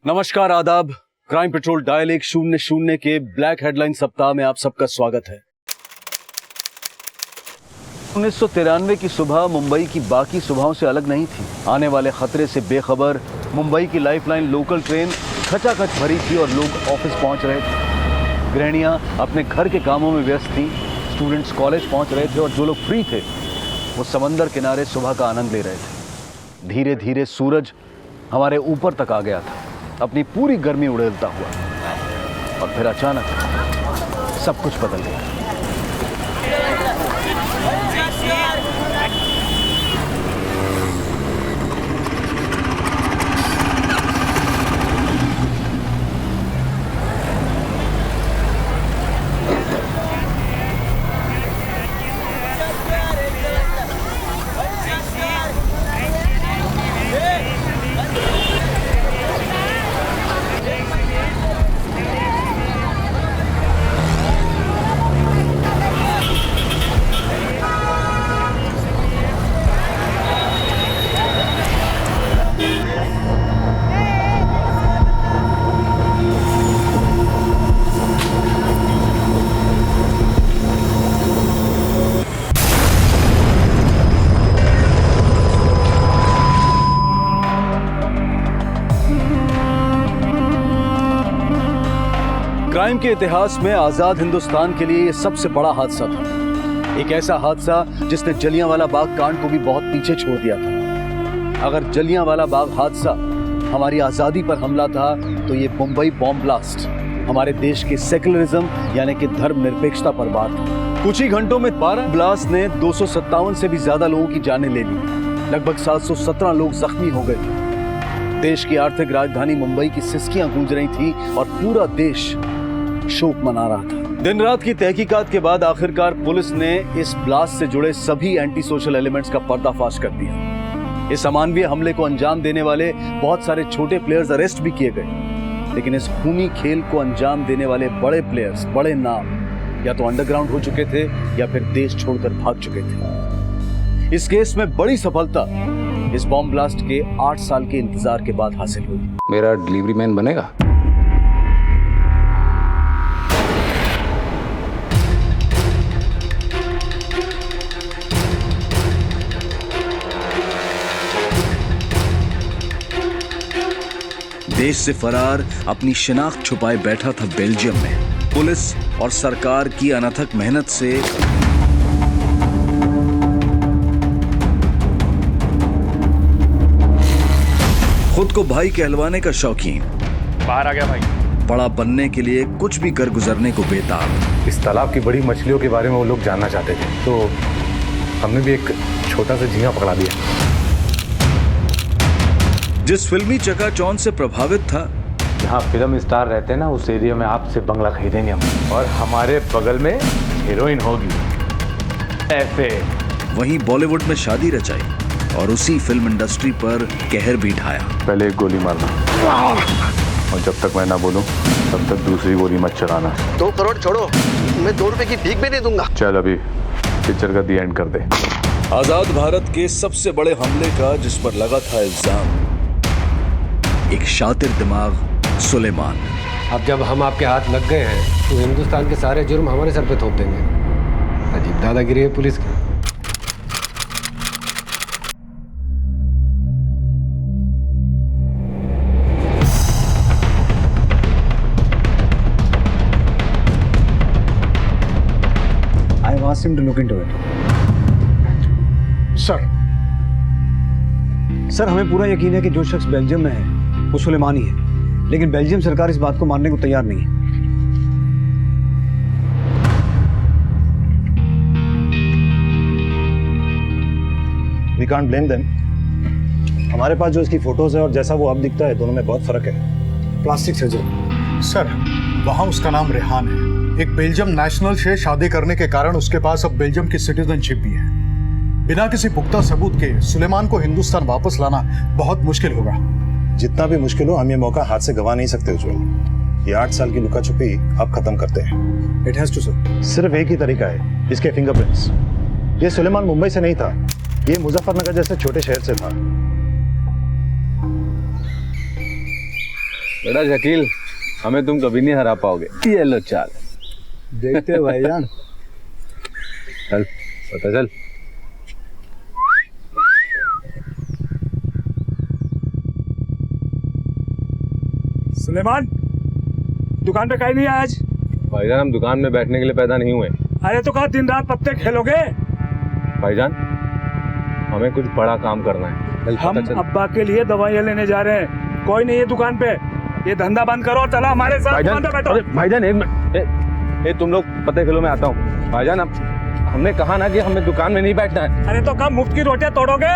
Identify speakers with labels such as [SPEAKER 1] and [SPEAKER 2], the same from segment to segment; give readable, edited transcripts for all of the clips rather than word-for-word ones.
[SPEAKER 1] नमस्कार, आदाब। Crime petrol dial 100 के ब्लैक हेडलाइन सप्ताह में आप सबका स्वागत है। 1993 की सुबह मुंबई की बाकी सुबहों से अलग नहीं थी। आने वाले खतरे से बेखबर मुंबई की लाइफलाइन लोकल ट्रेन खचाखच भरी थी और लोग ऑफिस पहुंच रहे थे। गृहिणियां अपने घर के कामों में व्यस्त थीं, स्टूडेंट्स कॉलेज पहुंच रहे थे और जो लोग फ्री थे वो समंदर किनारे सुबह का आनंद ले रहे थे। धीरे धीरे सूरज हमारे ऊपर तक आ गया था, अपनी पूरी गर्मी उड़ेलता हुआ, और फिर अचानक सब कुछ बदल गया। क्राइम के इतिहास में आजाद हिंदुस्तान के लिए यह सबसे बड़ा हादसा था। एक ऐसा हादसा जिसने जलियांवाला बाग कांड को भी बहुत पीछे छोड़ दिया था। अगर जलियांवाला बाग हादसा हमारी आजादी पर हमला था तो ये मुंबई बॉम्ब ब्लास्ट हमारे देश के सेकुलरिज्म यानी कि धर्मनिरपेक्षता पर वार था। कुछ ही घंटों में 12 ब्लास्ट ने 257 से भी ज्यादा लोगों की जानें ले ली। लगभग 717 लोग जख्मी हो गए। देश की आर्थिक राजधानी मुंबई की सिसकियां गूंज रही थी और पूरा देश शोक मना रहा था। दिन रात की तहकीकात के बाद आखिरकार पुलिस ने इस ब्लास्ट से जुड़े सभी एंटी सोशल एलिमेंट्स का पर्दाफाश कर दिया। इस अमानवीय हमले को अंजाम देने वाले बहुत सारे छोटे प्लेयर्स अरेस्ट भी किए गए, लेकिन इस खूनी खेल को अंजाम देने वाले बड़े प्लेयर्स, बड़े नाम या तो अंडरग्राउंड हो चुके थे या फिर देश छोड़कर भाग चुके थे। इस केस में बड़ी सफलता इस बॉम्ब ब्लास्ट के 8 साल के इंतजार के बाद हासिल हुई।
[SPEAKER 2] मेरा डिलीवरी मैन बनेगा?
[SPEAKER 1] देश से फरार, अपनी शिनाख्त छुपाए बैठा था बेल्जियम में। पुलिस और सरकार की अनथक मेहनत से खुद को भाई कहलवाने का शौकीन,
[SPEAKER 3] बाहर आ गया भाई,
[SPEAKER 1] बड़ा बनने के लिए कुछ भी कर गुजरने को बेताब।
[SPEAKER 3] इस तालाब की बड़ी मछलियों के बारे में वो लोग जानना चाहते थे, तो हमने भी एक छोटा सा झींगा पकड़ा दिया।
[SPEAKER 1] जिस फिल्मी चकाचौंध से प्रभावित था,
[SPEAKER 3] जहाँ फिल्म स्टार रहते हैं ना, उस एरिया में आपसे बंगला खरीदेंगे हम, और हमारे बगल में हीरोइन होगी ऐसे।
[SPEAKER 1] वहीं बॉलीवुड में शादी रचाई और उसी फिल्म इंडस्ट्री पर कहर भी ढाया।
[SPEAKER 3] पहले एक गोली मारना, और जब तक मैं ना बोलूं तब तक दूसरी गोली मत चलाना।
[SPEAKER 4] 2 करोड़ छोड़ो, मैं 2 रुपए की भीख भी नहीं दूंगा।
[SPEAKER 3] चल अभी पिक्चर का दी एंड कर दे।
[SPEAKER 1] आजाद भारत के सबसे बड़े हमले का जिस पर लगा था इल्जाम, एक शातिर दिमाग सुलेमान।
[SPEAKER 5] अब जब हम आपके हाथ लग गए हैं तो हिंदुस्तान के सारे जुर्म हमारे सर पे थोप देंगे। अजीब दादागिरी है पुलिस की।
[SPEAKER 6] I asked him to look into it. Sir, हमें पूरा यकीन है कि जो शख्स बेल्जियम में है वो सुलेमानी है, लेकिन बेल्जियम सरकार इस बात को मानने को तैयार नहीं है।
[SPEAKER 7] We can't blame them. हमारे पास जो इसकी फोटोज है और जैसा वो अब दिखता है, दोनों में बहुत फर्क है।
[SPEAKER 6] Plastic surgery.
[SPEAKER 8] सर, वहाँ उसका नाम रेहान है। एक बेल्जियम नेशनल से शादी करने के कारण उसके पास अब बेल्जियम की सिटीजनशिप भी है। बिना किसी पुख्ता सबूत के सुलेमान को हिंदुस्तान वापस लाना बहुत मुश्किल होगा।
[SPEAKER 7] जितना भी मुश्किल हो, हम ये मौका हाथ से गवा नहीं सकते उज्ज्वल। ये 8 साल की लुका छुपी अब खत्म करते हैं।
[SPEAKER 6] It has to sir.
[SPEAKER 7] सिर्फ एक ही तरीका है, इसके फिंगरप्रिंट्स। ये सुलेमान मुंबई से नहीं था, ये मुजफ्फरनगर जैसे छोटे शहर से था।
[SPEAKER 3] बेटा शकील, हमें तुम कभी नहीं हरा पाओगे। ये लो चाल।
[SPEAKER 6] देखते हैं भाईजान।
[SPEAKER 3] चल पता चल।
[SPEAKER 2] सुलेमान, दुकान पे कहीं नहीं आया आज?
[SPEAKER 3] भाईजान हम दुकान में बैठने के लिए पैदा नहीं हुए।
[SPEAKER 2] अरे तो कहा दिन रात पत्ते खेलोगे?
[SPEAKER 3] भाईजान हमें कुछ बड़ा काम करना है। कल
[SPEAKER 2] हम
[SPEAKER 3] पता चल।
[SPEAKER 2] अब्बा के लिए दवाइयाँ लेने जा रहे हैं, कोई नहीं है दुकान पे। ये धंधा बंद करो और चला हमारे साथ दुकान पे बैठो।
[SPEAKER 3] अरे भाईजान एक मिनट, तुम लोग पत्ते खेलो, मैं आता हूँ। भाईजान हमने कहा ना कि हमें दुकान में नहीं बैठना है।
[SPEAKER 2] अरे तो कब मुफ्त की रोटियां तोड़ोगे?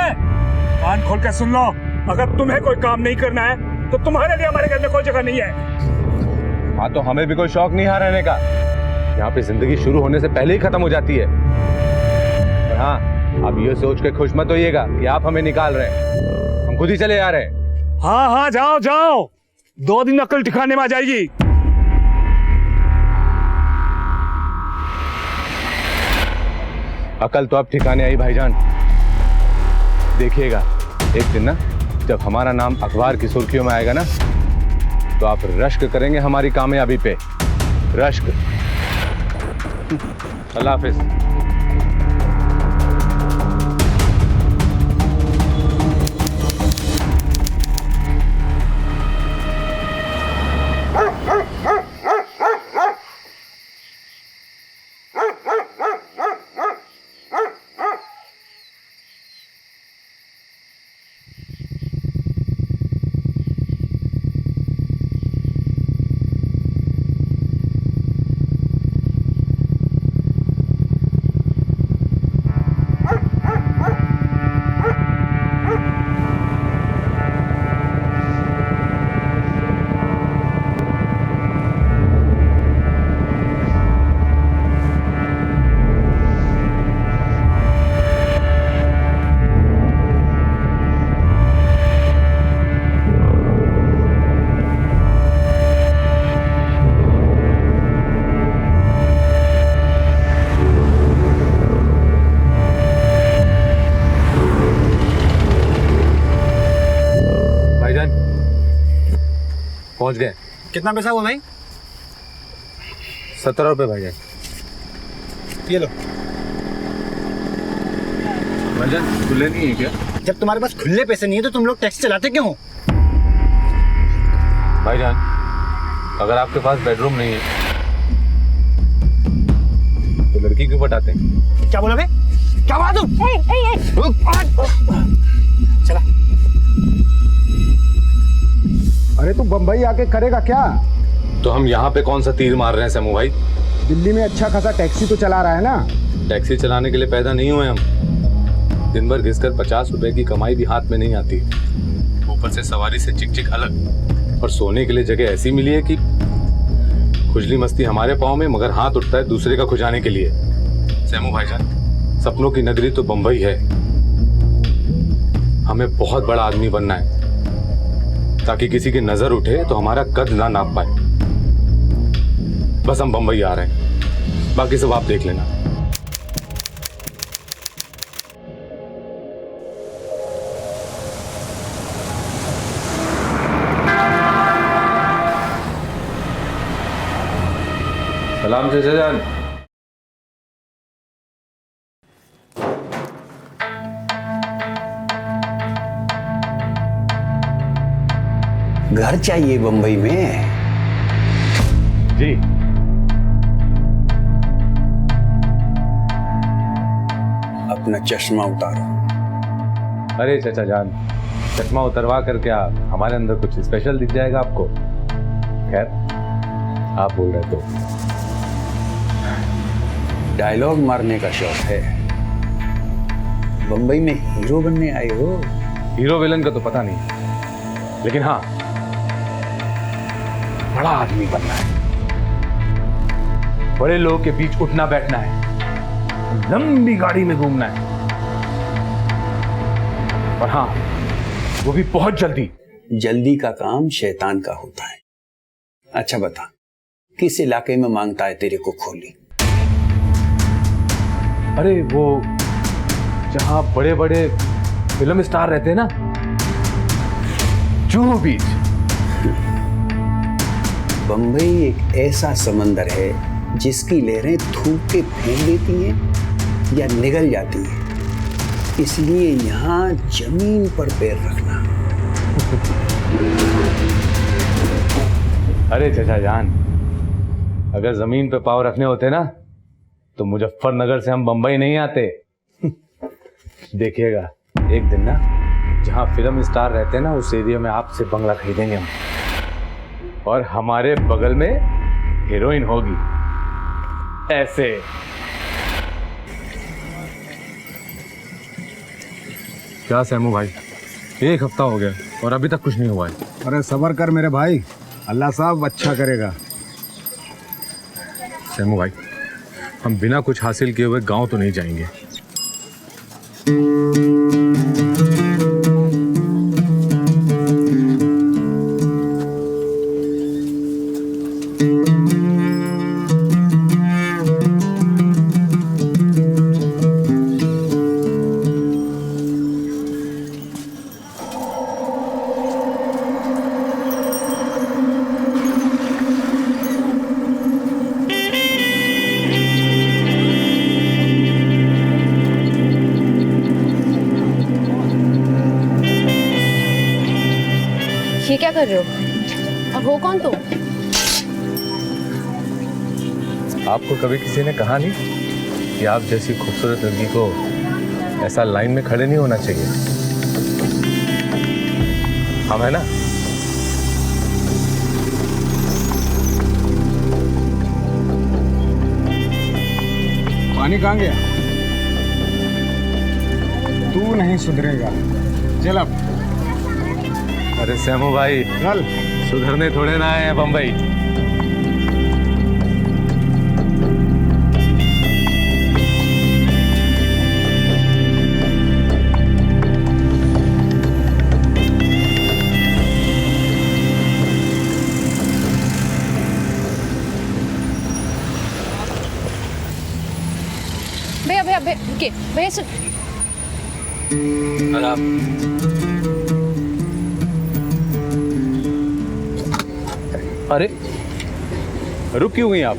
[SPEAKER 2] कान खोल के सुन लो, अगर तुम्हें कोई काम नहीं करना है तो तुम्हारे लिए हमारे घर में कोई जगह नहीं है।
[SPEAKER 3] हाँ तो हमें भी कोई शौक नहीं है रहने का। यहाँ पे जिंदगी शुरू होने से पहले ही खत्म हो जाती है। और हाँ, आप ये सोच के खुश मत होइएगा कि आप हमें निकाल रहे हैं, हम खुद ही चले आ रहे हैं।
[SPEAKER 2] हाँ हाँ जाओ जाओ, 2 दिन अकल ठिकाने में आ जाएगी।
[SPEAKER 3] अकल तो अब ठिकाने आई भाईजान। देखिएगा एक दिन ना, जब हमारा नाम अखबार की सुर्खियों में आएगा ना, तो आप रश्क करेंगे हमारी कामयाबी पे। रश्क। अल्लाह हाफिज। पहुंच गए।
[SPEAKER 6] कितना पैसा हुआ भाई?
[SPEAKER 3] 17 रुपए भाईजान।
[SPEAKER 6] ये लो।
[SPEAKER 3] भाईजान खुले नहीं है क्या?
[SPEAKER 6] जब तुम्हारे पास खुले पैसे नहीं है तो तुम लोग टैक्सी चलाते क्यों हो?
[SPEAKER 3] भाईजान अगर आपके पास बेडरूम नहीं है तो लड़की क्यों पटाते हैं?
[SPEAKER 6] क्या बोला बे? क्या बोला तुम? चला।
[SPEAKER 9] अरे तू बंबई आके करेगा क्या?
[SPEAKER 3] तो हम यहाँ पे कौन सा तीर मार रहे हैं समू भाई?
[SPEAKER 9] दिल्ली में अच्छा खासा टैक्सी तो चला रहा है ना।
[SPEAKER 3] टैक्सी चलाने के लिए पैदा नहीं हुए हम। दिन भर घिसकर 50 रुपए की कमाई भी हाथ में नहीं आती, ऊपर से सवारी से चिक चिक अलग, और सोने के लिए जगह ऐसी मिली है कि खुजली मस्ती हमारे पाँव में, मगर हाथ उठता है दूसरे का खुजाने के लिए। सैमू भाईजान सपनों की नगरी तो बंबई है, हमें बहुत बड़ा आदमी बनना है ताकि किसी की नजर उठे तो हमारा कद ना नाप पाए। बस हम बंबई आ रहे हैं, बाकी सब आप देख लेना। सलाम से जान।
[SPEAKER 10] घर चाहिए बंबई में?
[SPEAKER 3] जी।
[SPEAKER 10] अपना चश्मा उतारो।
[SPEAKER 3] अरे चाचा जान, चश्मा उतरवा कर क्या हमारे अंदर कुछ स्पेशल दिख जाएगा आपको? खैर आप बोल रहे तो।
[SPEAKER 10] डायलॉग मारने का शौक है, बंबई में हीरो बनने आए हो?
[SPEAKER 3] हीरो विलन का तो पता नहीं, लेकिन हाँ बड़ा आदमी बनना है, बड़े लोगों के बीच उठना बैठना है, लंबी गाड़ी में घूमना है, और हाँ वो भी बहुत जल्दी।
[SPEAKER 10] जल्दी का काम शैतान का होता है। अच्छा बता, किस इलाके में मांगता है तेरे को खोली?
[SPEAKER 3] अरे वो जहां बड़े बड़े फिल्म स्टार रहते हैं ना, जुहू बीच।
[SPEAKER 10] बंबई एक ऐसा समंदर है जिसकी लहरें थूक के फेंक देती हैं या निगल जाती हैं, इसलिए यहाँ जमीन पर पैर रखना।
[SPEAKER 3] अरे चचा जान, अगर जमीन पे पाँव रखने होते ना तो मुजफ्फरनगर से हम बंबई नहीं आते। देखिएगा एक दिन ना, जहाँ फिल्म स्टार रहते हैं ना, उस एरिया में आपसे बंगला खरीदेंगे हम, और हमारे बगल में हीरोइन होगी ऐसे। क्या सैमू भाई, 1 हफ्ता हो गया और अभी तक कुछ नहीं हुआ है।
[SPEAKER 9] अरे सब्र कर मेरे भाई, अल्लाह साहब अच्छा करेगा।
[SPEAKER 3] सैमू भाई, हम बिना कुछ हासिल किए हुए गांव तो नहीं जाएंगे।
[SPEAKER 11] ये क्या कर रहे हो? अब हो कौन तुम?
[SPEAKER 3] आपको कभी किसी ने कहा नहीं कि आप जैसी खूबसूरत लड़की को ऐसा लाइन में खड़े नहीं होना चाहिए? हम है ना?
[SPEAKER 9] पानी कहाँ गया? तू नहीं सुधरेगा, चल अब।
[SPEAKER 3] अरे सैमू भाई,
[SPEAKER 9] चल।
[SPEAKER 3] सुधरने थोड़े ना आए हैं बंबई।
[SPEAKER 11] भैया भैया भैया रुकिए, भैया सुन।
[SPEAKER 3] अरे आप अरे रुक क्यों गई आप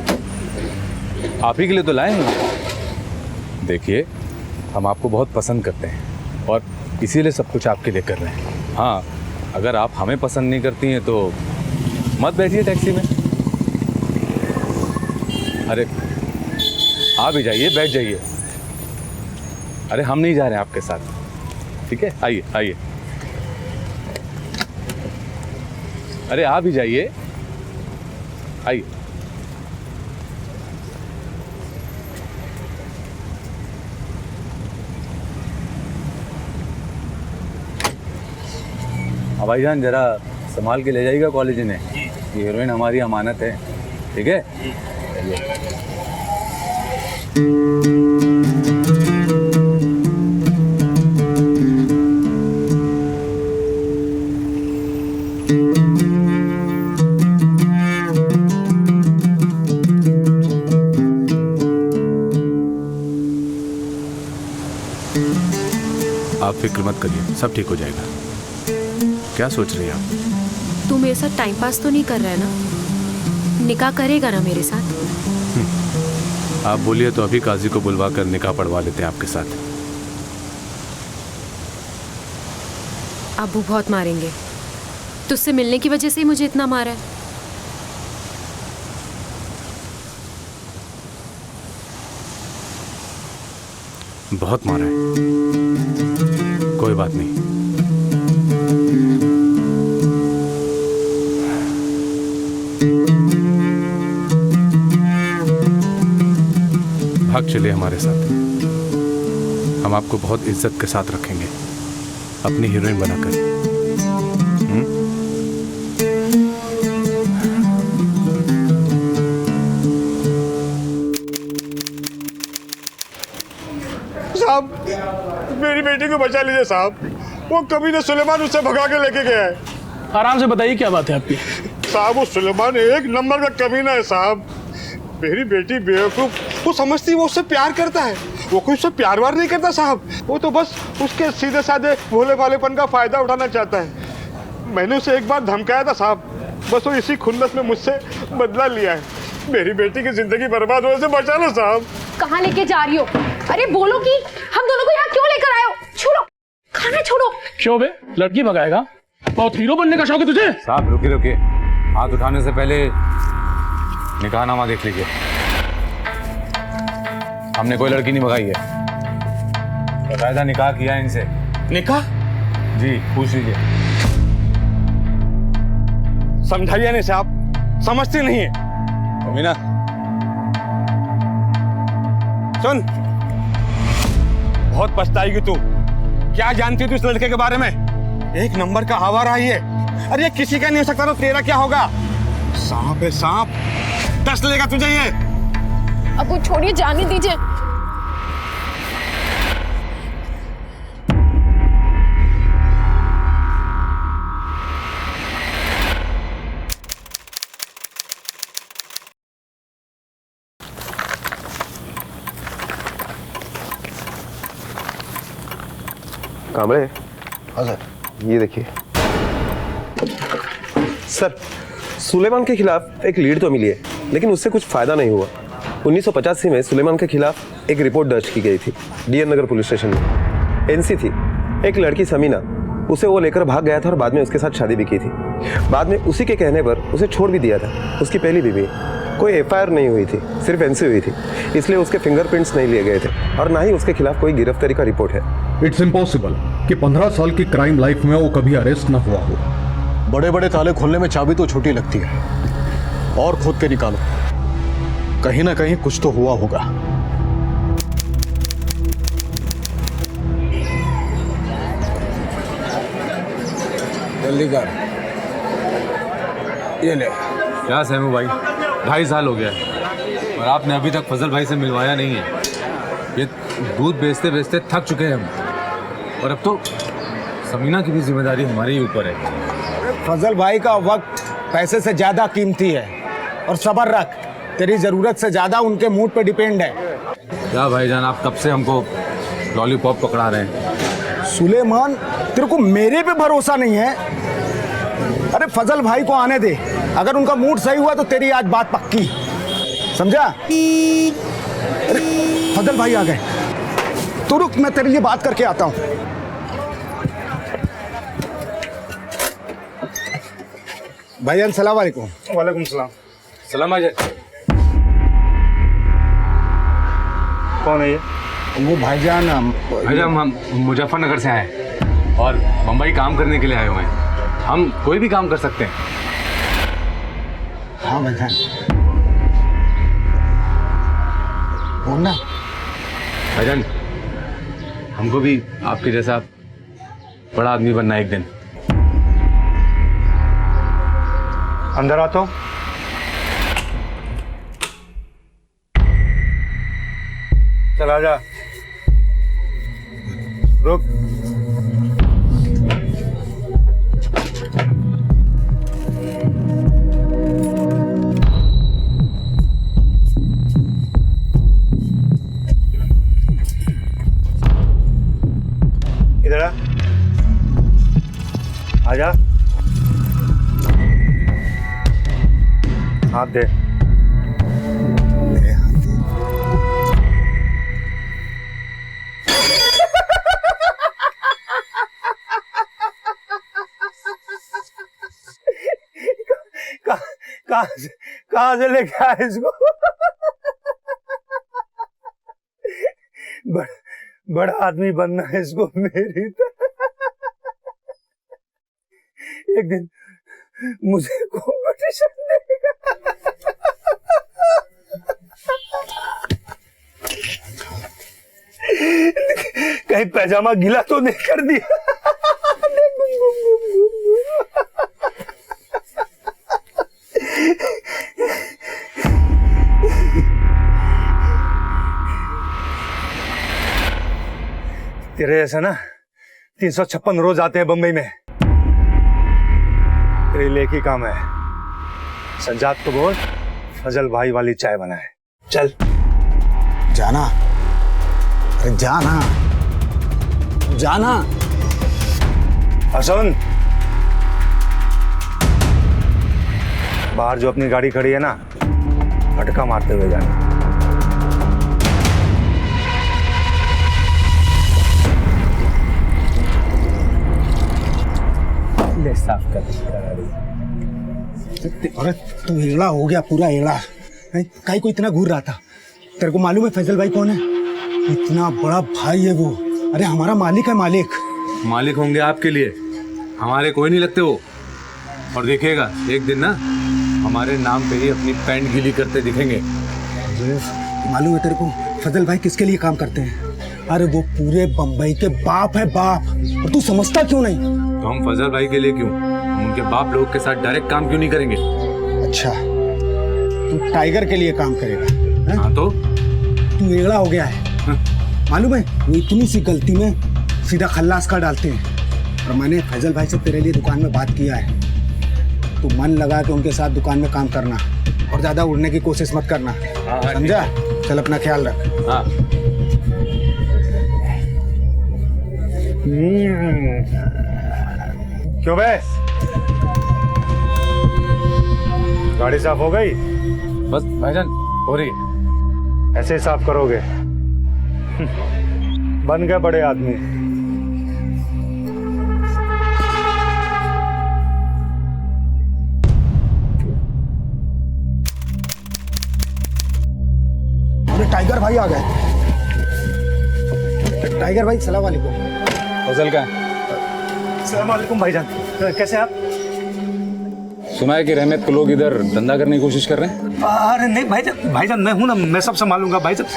[SPEAKER 3] ही के लिए तो लाए हैं। देखिए, हम आपको बहुत पसंद करते हैं और इसीलिए सब कुछ आपके लिए कर रहे हैं। हाँ, अगर आप हमें पसंद नहीं करती हैं तो मत बैठिए टैक्सी में। अरे आप ही जाइए, बैठ जाइए। अरे हम नहीं जा रहे हैं आपके साथ, ठीक है? आइए आइए। अरे आप ही जाइए, आइए। भाईजान जरा संभाल के ले जाइएगा कॉलेज में, ये हीरोइन हमारी अमानत है, ठीक है? आप फिक्र मत करिए, सब ठीक हो जाएगा। क्या सोच रही हैं आप?
[SPEAKER 11] तू मेरे साथ टाइम पास तो नहीं कर रहा है ना? निकाह करेगा ना मेरे साथ?
[SPEAKER 3] आप बोलिए तो अभी काजी को बुलवा कर निकाह पढ़वा लेते हैं आपके साथ।
[SPEAKER 11] अबू बहुत मारेंगे, तुझसे मिलने की वजह से ही मुझे इतना मारा है।
[SPEAKER 3] बहुत मारा है, कोई बात नहीं। भाग चलिए हमारे साथ, हम आपको बहुत इज्जत के साथ रखेंगे, अपनी हीरोइन बनाकर।
[SPEAKER 2] साहब, मेरी बेटी को बचा लीजिए साहब, वो कमीना सुलेमान उससे भगा के लेके गया है।
[SPEAKER 12] आराम से बताइए क्या बात है आपकी?
[SPEAKER 2] साहब वो सुलेमान एक नंबर का कमीना है साहब। मेरी बेटी बेवकूफ, वो समझती है वो उससे प्यार करता है, वो कोई उससे प्यार वार नहीं करता साहब। वो तो बस उसके सीधे साधे भोले भालेपन का फायदा उठाना चाहता है। मैंने उसे एक बार धमकाया था साहब, बस वो इसी खुन्नस में मुझसे बदला लिया है। मेरी बेटी की जिंदगी बर्बाद होने से बचा लो साहब।
[SPEAKER 13] कहाँ लेके जा रही हो? अरे बोलो कि हम दोनों को यहाँ क्यों लेकर आए हो? छोड़ो, खाना छोड़ो।
[SPEAKER 12] क्यों बे, लड़की भगाएगा? बहुत हीरो बनने का शौक है तुझे?
[SPEAKER 3] साहब रुकिए रुकिए, हाथ उठाने से पहले निकाहनामा देख लीजिए। हमने कोई लड़की नहीं भगाई है, बकायदा निकाह किया है इनसे।
[SPEAKER 2] निकाह?
[SPEAKER 3] जी पूछ लीजिए।
[SPEAKER 2] समझाइए नहीं साहब, समझती नहीं है।
[SPEAKER 3] मीना
[SPEAKER 2] सुन, बहुत पछताएगी तू। क्या जानती है तू इस लड़के के बारे में? एक नंबर का आवारा है ये। अरे ये किसी का नहीं हो सकता तो तेरा क्या होगा? सांप है सांप, डस लेगा तुझे ये।
[SPEAKER 13] अब वो छोड़िए, जाने दीजिए।
[SPEAKER 4] कामरे। हाँ सर। ये देखिए सर, सुलेमान के खिलाफ एक लीड तो मिली है, लेकिन उससे कुछ फायदा नहीं हुआ। 1985 में सुलेमान के खिलाफ एक रिपोर्ट दर्ज की गई थी डीएन नगर पुलिस स्टेशन में। एनसी थी, एक लड़की समीना, उसे वो लेकर भाग गया था और बाद में उसके साथ शादी भी की थी। बाद में उसी के कहने पर उसे छोड़ भी दिया था। उसकी पहली बीवी, कोई एफआईआर नहीं हुई थी, सिर्फ एनसी हुई थी, इसलिए उसके फिंगरप्रिंट्स नहीं लिए गए थे और ना ही उसके खिलाफ कोई गिरफ्तारी का रिपोर्ट है।
[SPEAKER 8] इट्स इम्पॉसिबल कि 15 साल की क्राइम लाइफ में वो कभी अरेस्ट न हुआ हो। बड़े बड़े ताले खोलने में चाबी तो छोटी लगती है, और खोद के निकालो, कहीं ना कहीं कुछ तो हुआ होगा।
[SPEAKER 10] जल्दी कर, ये ले।
[SPEAKER 3] क्या सहमू भाई, 2.5 साल हो गया है और आपने अभी तक फजल भाई से मिलवाया नहीं है। ये दूध बेचते बेचते थक चुके हैं हम, और अब तो समीना की भी जिम्मेदारी हमारे ही ऊपर है।
[SPEAKER 9] फजल भाई का वक्त पैसे से ज्यादा कीमती है, और सब्र रख, तेरी जरूरत से ज्यादा उनके मूड पे डिपेंड है।
[SPEAKER 3] क्या भाईजान, आप कब से हमको लॉलीपॉप पकड़ा रहे हैं?
[SPEAKER 9] सुलेमान, तेरे को मेरे पे भरोसा नहीं है? अरे फजल भाई को आने दे, अगर उनका मूड सही हुआ तो तेरी आज बात पक्की, समझा? अरे फजल भाई आ गए, तो रुक, मैं तेरे लिए बात करके आता हूँ। भाईजान सलाम वालेकुम।
[SPEAKER 2] वालेकुम सलाम।
[SPEAKER 3] सलाम भाईजान।
[SPEAKER 2] कौन है ये?
[SPEAKER 9] वो भाईजान
[SPEAKER 3] हम मुजफ्फरनगर से आए और मुंबई काम करने के लिए आए हुए हैं। हम कोई भी काम कर सकते हैं।
[SPEAKER 9] हाँ भाईजान, बोलना।
[SPEAKER 3] भाईजान, हमको भी आपके जैसा बड़ा आदमी बनना है एक दिन।
[SPEAKER 2] अंदर आता हूँ। चल आजा, रुक। इधर आ, आजा। हाथ दे। कहाँ से लेके आए इसको? बड़ा आदमी बनना है इसको मेरी एक दिन मुझे कॉम्पिटिशन देगा। कहीं पैजामा गीला तो नहीं कर दिया? तेरे ऐसा ना 356 रोज आते हैं बंबई में। तेरे लिए एक ही काम है, संजात को बोल फजल भाई वाली चाय बनाए। चल
[SPEAKER 9] जाना, अरे जाना, जाना।
[SPEAKER 2] और सुन,
[SPEAKER 7] बाहर जो अपनी गाड़ी खड़ी है ना, फटका मारते हुए जाना।
[SPEAKER 3] ले साफ कर।
[SPEAKER 9] अरे तू एड़ा हो गया, पूरा एड़ा। काई को इतना घूर रहा था। तेरे को मालूम है फैजल भाई कौन है? इतना बड़ा भाई है वो। अरे हमारा मालिक है, मालिक।
[SPEAKER 3] मालिक होंगे आपके लिए, हमारे कोई नहीं लगते वो। और देखिएगा एक दिन ना हमारे नाम पे ही अपनी पैंट गीली करते दिखेंगे।
[SPEAKER 9] मालूम है तेरे को फैजल भाई किसके लिए काम करते हैं? अरे वो पूरे बम्बई के बाप है, बाप। और तू समझता क्यों नहीं?
[SPEAKER 3] तो हम फजल भाई के लिए क्यों, हम उनके बाप लोग के साथ डायरेक्ट काम क्यों नहीं करेंगे?
[SPEAKER 9] अच्छा, तू टाइगर के लिए काम करेगा?
[SPEAKER 3] हाँ तो
[SPEAKER 9] तू एड़ा हो गया है। मालूम है वो इतनी सी गलती में सीधा खल्लास का डालते हैं। और मैंने फैजल भाई से तेरे लिए दुकान में बात किया है। तू मन लगा के उनके साथ दुकान में काम करना और ज्यादा उड़ने की कोशिश मत करना, समझा? चल अपना ख्याल रख।
[SPEAKER 3] हाँ।
[SPEAKER 7] क्यों बे? गाड़ी साफ हो गई?
[SPEAKER 3] बस भाईजान हो रही है।
[SPEAKER 7] ऐसे ही साफ करोगे? बन गए बड़े आदमी।
[SPEAKER 9] अरे टाइगर भाई आ गए। टाइगर भाई सलाम वालेकुम।
[SPEAKER 3] फजल का
[SPEAKER 7] सलाम वालेकुम भाईजान, कैसे आप?
[SPEAKER 3] सुना है कि रहमत को लोग इधर धंधा करने की कोशिश कर रहे हैं।
[SPEAKER 7] अरे नहीं भाईजान, भाईजान मैं हूं ना, मैं सब संभालूंगा। भाईजान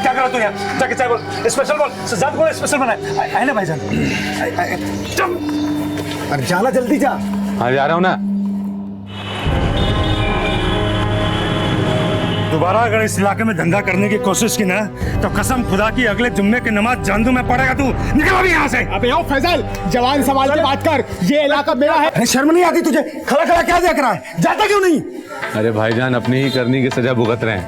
[SPEAKER 7] क्या कर रहा तू यहाँ? जाके चाय बोल, स्पेशल बोल, सजाद बोल, स्पेशल बनाए। आए ना भाईजान।
[SPEAKER 9] अरे जाना, जल्दी जा।
[SPEAKER 3] हाँ जा रहा हूँ ना।
[SPEAKER 7] दोबारा अगर इस इलाके में धंधा करने की कोशिश की ना, तो कसम खुदा की अगले जुम्मे की नमाज जानदू में पड़ेगा तू। निकल अभी यहाँ से।
[SPEAKER 9] अबे आओ फैजल, जवान सवाल की बात कर। ये इलाका मेरा है। अरे शर्म नहीं आती तुझे? खड़ा खड़ा क्या देख रहा है? जाता क्यों नहीं?
[SPEAKER 3] अरे भाईजान अपनी ही करनी की सजा भुगत रहे हैं।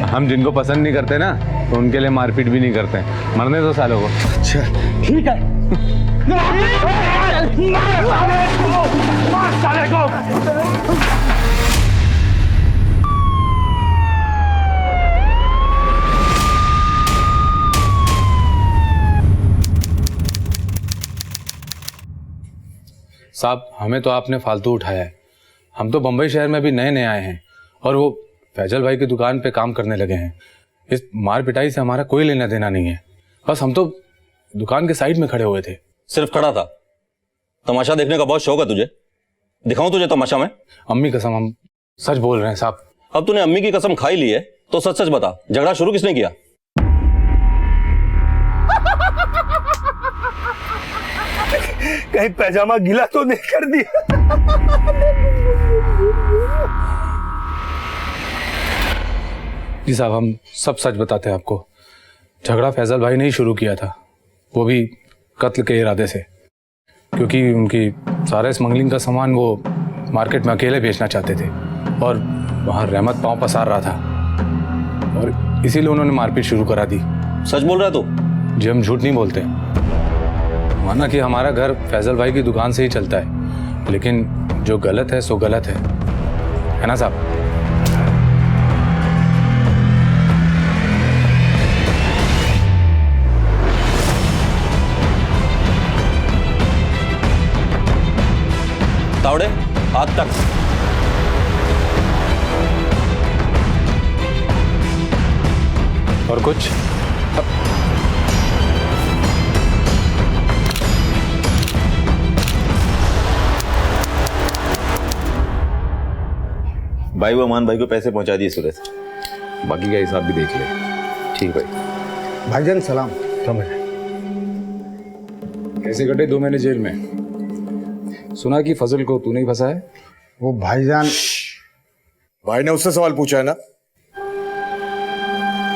[SPEAKER 3] हम जिनको पसंद नहीं करते ना, तो उनके लिए मारपीट भी नहीं करते। मरने दो सालों को।
[SPEAKER 9] अच्छा ठीक है।
[SPEAKER 3] साहब हमें तो आपने फालतू उठाया है। हम तो बम्बई शहर में भी नए नए आए हैं और वो फैजल भाई की दुकान पे काम करने लगे हैं। इस मार पिटाई से हमारा कोई लेना देना नहीं है। बस हम तो दुकान के साइड में खड़े हुए थे।
[SPEAKER 14] सिर्फ खड़ा था? तमाशा देखने का बहुत शौक है तुझे? दिखाऊं तुझे तमाशा में?
[SPEAKER 3] अम्मी कसम हम सच बोल रहे हैं साहब।
[SPEAKER 14] अब तूने अम्मी की कसम खाई ली है तो सच सच बता, झगड़ा शुरू किसने किया?
[SPEAKER 7] कहीं पैजामा गीला तो नहीं कर दिया?
[SPEAKER 3] जी साहब हम सब सच बताते हैं आपको। झगड़ा फैजल भाई ने ही शुरू किया था, वो भी कत्ल के इरादे से, क्योंकि उनकी सारा स्मगलिंग का सामान वो मार्केट में अकेले बेचना चाहते थे और वहाँ रहमत पांव पसार रहा था और इसीलिए उन्होंने मारपीट शुरू करा दी।
[SPEAKER 14] सच बोल रहा है तू?
[SPEAKER 3] जी हम झूठ नहीं बोलते। माना कि हमारा घर फैजल भाई की दुकान से ही चलता है, लेकिन जो गलत है सो गलत है ना साहब?
[SPEAKER 14] तावड़े हाथ तक।
[SPEAKER 3] और कुछ?
[SPEAKER 14] भाई वो अमान भाई को पैसे पहुंचा दिए सुरेश,
[SPEAKER 3] बाकी का हिसाब भी देख ले।
[SPEAKER 14] ठीक भाई।
[SPEAKER 9] भाईजान सलाम।
[SPEAKER 3] कैसे कटे 2 महीने जेल में? सुना कि फजल को तूने ही फंसा है?
[SPEAKER 9] वो भाईजान,
[SPEAKER 7] भाई ने उससे सवाल पूछा है ना?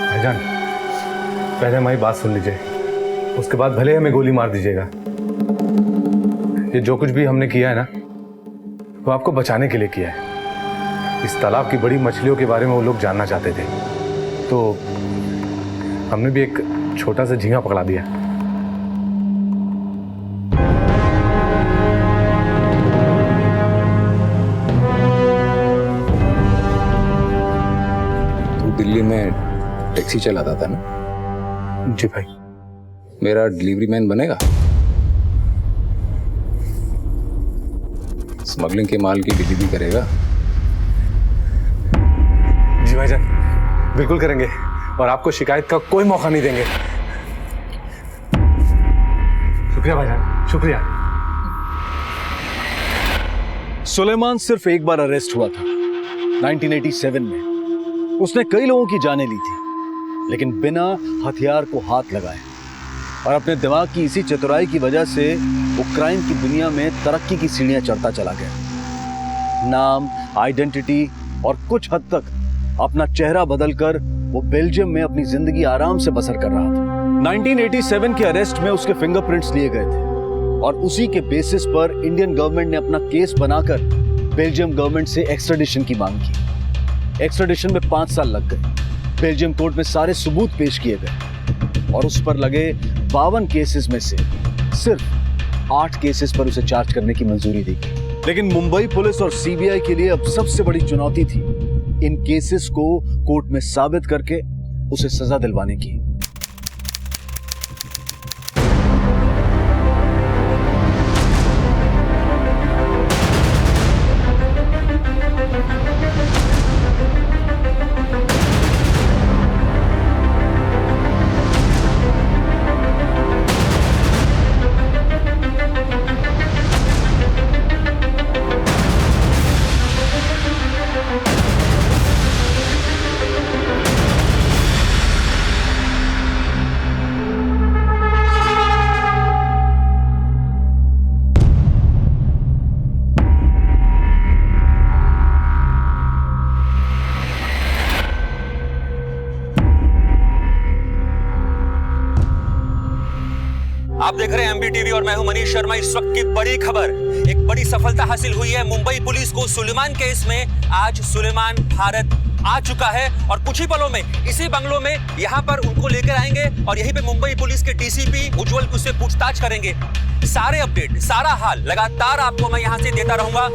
[SPEAKER 3] भाईजान पहले हमारी बात सुन लीजिए, उसके बाद भले हमें गोली मार दीजिएगा। ये जो कुछ भी हमने किया है ना, वो आपको बचाने के लिए किया है। इस तालाब की बड़ी मछलियों के बारे में वो लोग जानना चाहते थे, तो हमने भी एक छोटा सा झींगा पकड़ा दिया। में टैक्सी चलाता था ना?
[SPEAKER 6] जी भाई।
[SPEAKER 3] मेरा डिलीवरी मैन बनेगा? स्मगलिंग के माल की डिलीवरी करेगा?
[SPEAKER 4] जी भाईजान, बिल्कुल करेंगे और आपको शिकायत का कोई मौका नहीं देंगे। शुक्रिया भाईजान, शुक्रिया।
[SPEAKER 1] सुलेमान सिर्फ एक बार अरेस्ट हुआ था 1987 में। उसने कई लोगों की जानें ली थी, लेकिन बिना हथियार को हाथ लगाए, और अपने दिमाग की इसी चतुराई की वजह से वो क्राइम की दुनिया में तरक्की की सीढ़ियां चढ़ता चला गया। नाम, आइडेंटिटी और कुछ हद तक अपना चेहरा बदलकर वो बेल्जियम में अपनी जिंदगी आराम से बसर कर रहा था। 1987 के अरेस्ट में उसके फिंगरप्रिंट्स लिए गए थे और उसी के बेसिस पर इंडियन गवर्नमेंट ने अपना केस बनाकर बेल्जियम गवर्नमेंट से एक्स्ट्राडिशन की मांग की। एक्स्ट्राडिशन में 5 साल लग गए। बेल्जियम कोर्ट में सारे सबूत पेश किए गए और उस पर लगे 52 केसेस में से सिर्फ 8 केसेस पर उसे चार्ज करने की मंजूरी दी गई। लेकिन मुंबई पुलिस और सीबीआई के लिए अब सबसे बड़ी चुनौती थी इन केसेस को कोर्ट में साबित करके उसे सजा दिलवाने की।
[SPEAKER 15] आप देख रहे हैं एमबीटीवी और मैं हूं मनीष शर्मा। इस वक्त की बड़ी खबर, एक बड़ी सफलता हासिल हुई है मुंबई पुलिस को सुलेमान केस में। आज सुलेमान भारत आ चुका है और कुछ ही पलों में इसी बंगलों में यहां पर उनको लेकर आएंगे और यहीं पे मुंबई पुलिस के डीसीपी उज्जवल उससे पूछताछ करेंगे। सारे अपडेट, सारा हाल लगातार आपको मैं यहां से देता रहूंगा।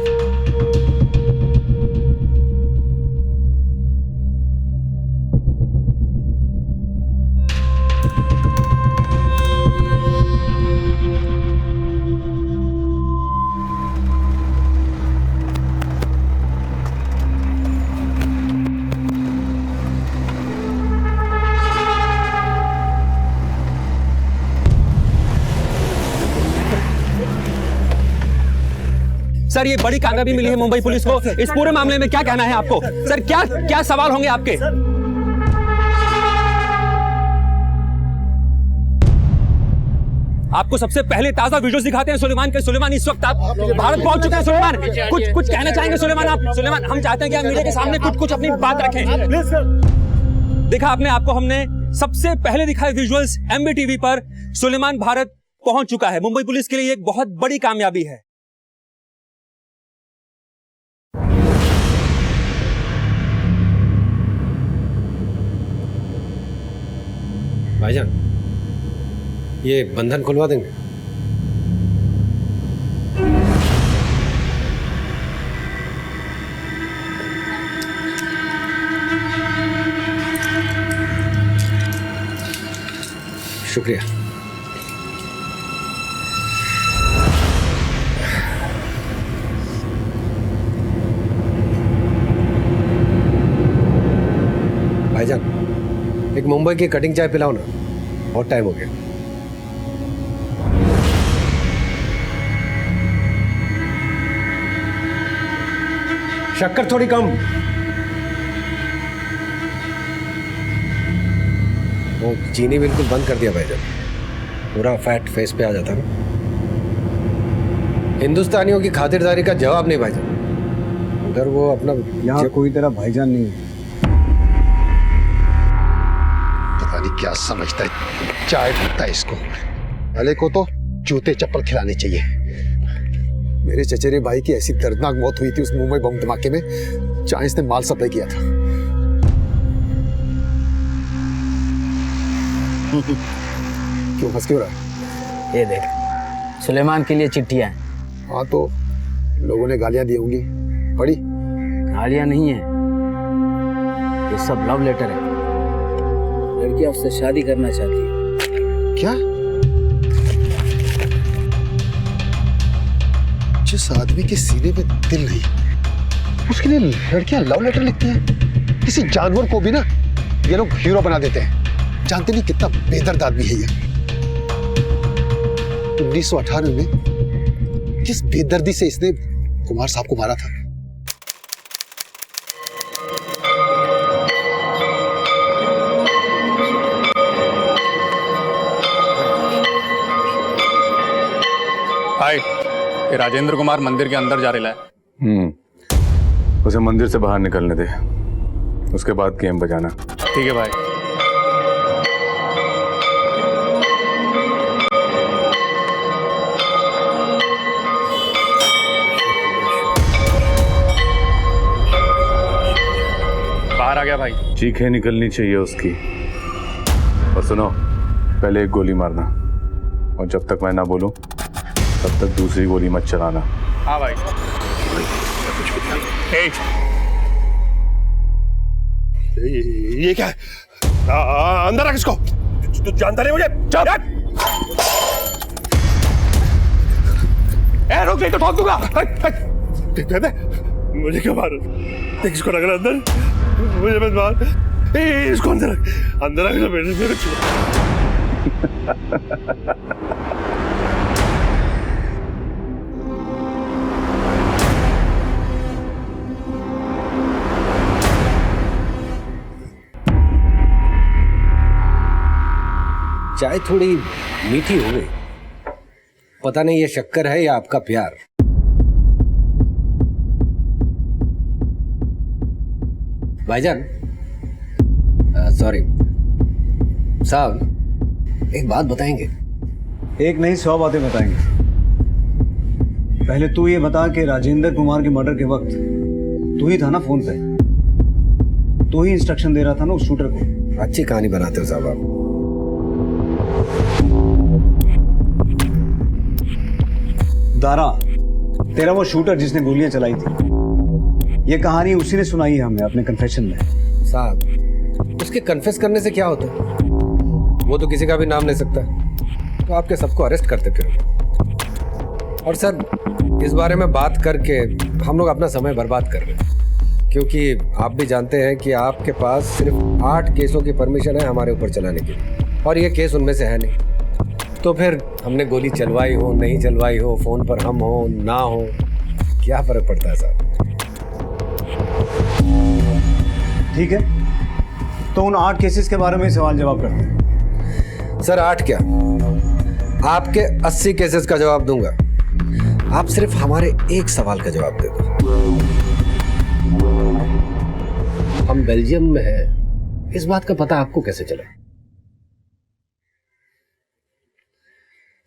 [SPEAKER 15] सर, ये बड़ी कामयाबी मिली है मुंबई पुलिस को। इस पूरे मामले में क्या कहना है आपको? सर, क्या सवाल होंगे आपके? आपको सबसे पहले ताजा वीडियोस दिखाते हैं सुलेमान के। सुलेमान, इस वक्त आप भारत पहुंच चुके हैं। सुलेमान, कुछ कहना चाहेंगे सुलेमान आप? सुलेमान, हम चाहते हैं कि आप मीडिया के सामने कुछ अपनी बात रखें। देखा आपने, आपको हमने सबसे पहले दिखाए विजुअल्स एमबीटीवी पर। सुलेमान भारत पहुंच चुका है। मुंबई पुलिस के लिए एक बहुत बड़ी कामयाबी है।
[SPEAKER 5] भाईजान, ये बंधन खुलवा देंगे? शुक्रिया। भाईजान, एक मुंबई की कटिंग चाय पिलाओ ना, बहुत टाइम हो गया। शक्कर थोड़ी कम। वो चीनी बिल्कुल बंद कर दिया भाईजान, पूरा फैट फेस पे आ जाता ना। हिंदुस्तानियों की खातिरदारी का जवाब नहीं भाईजान। उधर वो अपना
[SPEAKER 6] यहाँ कोई तेरा भाईजान नहीं है।
[SPEAKER 9] पता नहीं क्या समझता है, चाय पीता है इसको। भले को तो जूते चप्पल खिलाने चाहिए। मेरे चचेरे भाई की ऐसी दर्दनाक मौत हुई थी उस मुंबई बम धमाके में, जहां इसने माल सप्लाई किया था। क्यों हंस क्यों रहा है?
[SPEAKER 10] ये देख, सुलेमान के लिए चिट्ठियां हैं।
[SPEAKER 9] हाँ, तो लोगों ने गालियां दी होंगी, पढ़ी?
[SPEAKER 10] गालियां नहीं है, ये सब लव लेटर है। लड़कियां उससे शादी करना चाहती है।
[SPEAKER 16] क्या? जिस आदमी के सीने में दिल नहीं, उसके लिए लड़कियां लव लेटर लिखती हैं। किसी जानवर को भी ना ये लोग हीरो बना देते हैं। जानते नहीं कितना बेदर्द आदमी है ये। 1998 में किस बेदर्दी से इसने कुमार साहब को मारा था।
[SPEAKER 17] हाय, ये राजेंद्र कुमार मंदिर के अंदर जा रहा है।
[SPEAKER 3] उसे मंदिर से बाहर निकलने दे, उसके बाद गेम बजाना।
[SPEAKER 17] ठीक है भाई। बाहर आ गया भाई।
[SPEAKER 3] चीखें निकलनी चाहिए उसकी। और सुनो, पहले एक गोली मारना, और जब तक मैं ना बोलूं तब तक दूसरी गोली मत चलाना।
[SPEAKER 17] हाँ भाई।
[SPEAKER 2] ये क्या है? अंदर रख इसको। तू जानता नहीं मुझे? रुक नहीं तो ठोक दूंगा। मुझे क्यों मारो? देख इसको रखना अंदर, मुझे मत मार। इसको अंदर रख, अंदर रख मेरे
[SPEAKER 5] चाय थोड़ी मीठी हो गई। पता नहीं ये शक्कर है या आपका प्यार। भाईजान, सॉरी साहब, एक बात बताएंगे?
[SPEAKER 6] एक नहीं 100 बातें बताएंगे। पहले तू ये बता कि राजेंद्र कुमार के मर्डर के वक्त तू ही था ना फोन पे? तू ही इंस्ट्रक्शन दे रहा था ना उस शूटर को?
[SPEAKER 5] अच्छी कहानी बनाते हो साहब आप।
[SPEAKER 6] दारा, तेरा वो शूटर जिसने गोलियां चलाई थी, ये कहानी उसी ने सुनाई है हमें अपने कन्फेशन में।
[SPEAKER 5] साहब, उसके कन्फेस करने से क्या होता है? वो तो किसी का भी नाम ले सकता है, तो आपके सबको अरेस्ट करते फिर। और सर, इस बारे में बात करके हम लोग अपना समय बर्बाद कर रहे हैं, क्योंकि आप भी जानते हैं कि आपके पास सिर्फ 8 केसों की परमिशन है हमारे ऊपर चलाने की, और ये केस उनमें से है नहीं। तो फिर हमने गोली चलवाई हो, नहीं चलवाई हो, फोन पर हम हो ना हो, क्या फर्क पड़ता है साहब?
[SPEAKER 6] ठीक है, तो उन 8 केसेस के बारे में सवाल जवाब करते हैं।
[SPEAKER 5] सर 8 क्या, आपके 80 केसेस का जवाब दूंगा। आप सिर्फ हमारे एक सवाल का जवाब दे दो। हम बेल्जियम में हैं, इस बात का पता आपको कैसे चला?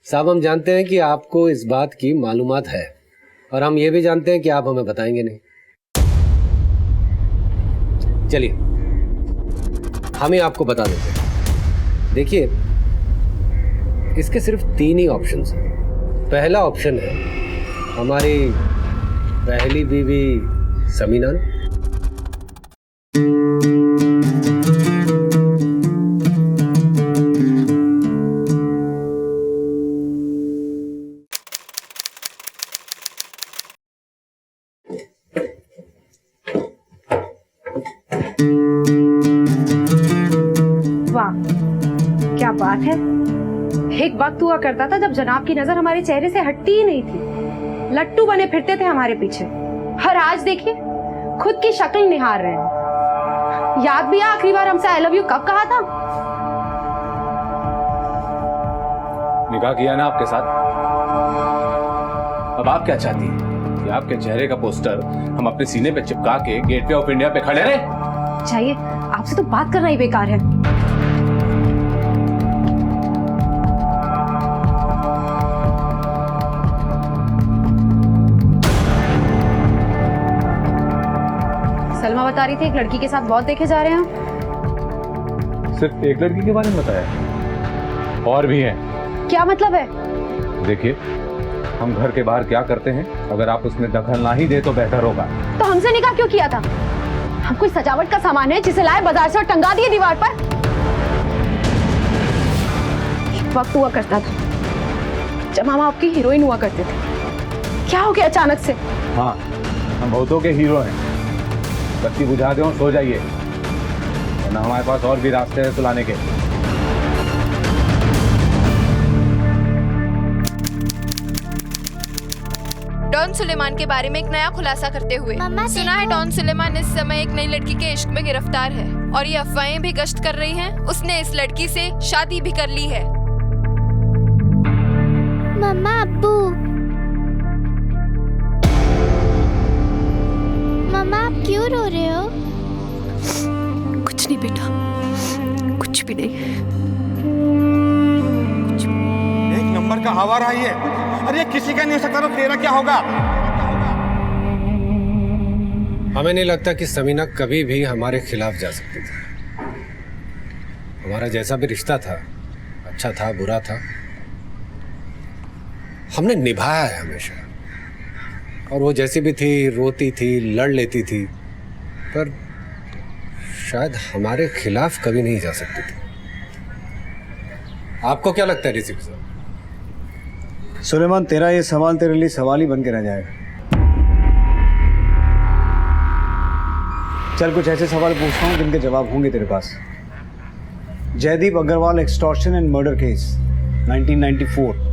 [SPEAKER 5] साहब, हम जानते हैं कि आपको इस बात की मालूमात है, और हम ये भी जानते हैं कि आप हमें बताएंगे नहीं। चलिए, हम ही आपको बता देते हैं। देखिए, इसके सिर्फ 3 ही ऑप्शंस हैं। पहला ऑप्शन है हमारी पहली बीवी समीना।
[SPEAKER 13] वाह, क्या बात है। एक वक्त हुआ करता था जब जनाब की नजर हमारे चेहरे से हटती ही नहीं थी। लट्टू बने फिरते थे हमारे पीछे, और आज देखिए खुद की शक्ल निहार रहे हैं। याद भी है आखिरी बार हमसे आई लव यू कब कहा था?
[SPEAKER 3] निकाह किया ना आपके साथ। अब आप क्या चाहती हैं कि आपके चेहरे का पोस्टर हम अपने सीने पे चिपका के गेटवे ऑफ इंडिया पे खड़े रहे?
[SPEAKER 13] चाहिए, आपसे तो बात करना ही बेकार है। सलमा बता रही थी एक लड़की के साथ बहुत देखे जा रहे हैं।
[SPEAKER 3] सिर्फ एक लड़की के बारे में बताया? और भी हैं।
[SPEAKER 13] क्या मतलब है?
[SPEAKER 3] देखिए, हम घर के बाहर क्या करते हैं, अगर आप उसमें दखल ना ही दे तो बेहतर होगा।
[SPEAKER 13] तो हमसे निकाह क्यों किया था? हम कोई सजावट का सामान है जिसे लाए बाजार से और टंगा दिए दीवार पर? वक्त हुआ करता था जब हम आपकी हीरोइन हुआ करते थे। क्या हो गया अचानक से?
[SPEAKER 3] हाँ, हम बहुतों के हीरो हैं। बत्ती बुझा दो और सो जाइए, वरना हमारे पास और भी रास्ते हैं सुलाने के।
[SPEAKER 18] डॉन सुलेमान के बारे में एक नया खुलासा करते हुए सुना है डॉन सुलेमान इस समय एक नई लड़की के इश्क में गिरफ्तार है और ये अफवाहें भी गश्त कर रही हैं उसने इस लड़की से शादी भी कर ली है।
[SPEAKER 19] मम्मा, अब्बू, मम्मा आप क्यों रो रहे हो?
[SPEAKER 11] कुछ नहीं बेटा, कुछ भी नहीं।
[SPEAKER 2] एक नंबर का हवा रहा है। अरे किसी का नहीं हो सकता तो तेरा क्या होगा?
[SPEAKER 5] हमें नहीं लगता कि समीना कभी भी हमारे खिलाफ जा सकती थी। हमारा जैसा भी रिश्ता था, अच्छा था बुरा था, हमने निभाया है हमेशा। और वो जैसी भी थी, रोती थी, लड़ लेती थी, पर शायद हमारे खिलाफ कभी नहीं जा सकती थी। आपको क्या लगता है ऋषि साहब?
[SPEAKER 6] सुलेमान, तेरा ये सवाल तेरे लिए सवाल ही बन के रह जाएगा। चल कुछ ऐसे सवाल पूछता हूँ जिनके जवाब होंगे तेरे पास। Jaideep Agarwal extortion and murder case 1994।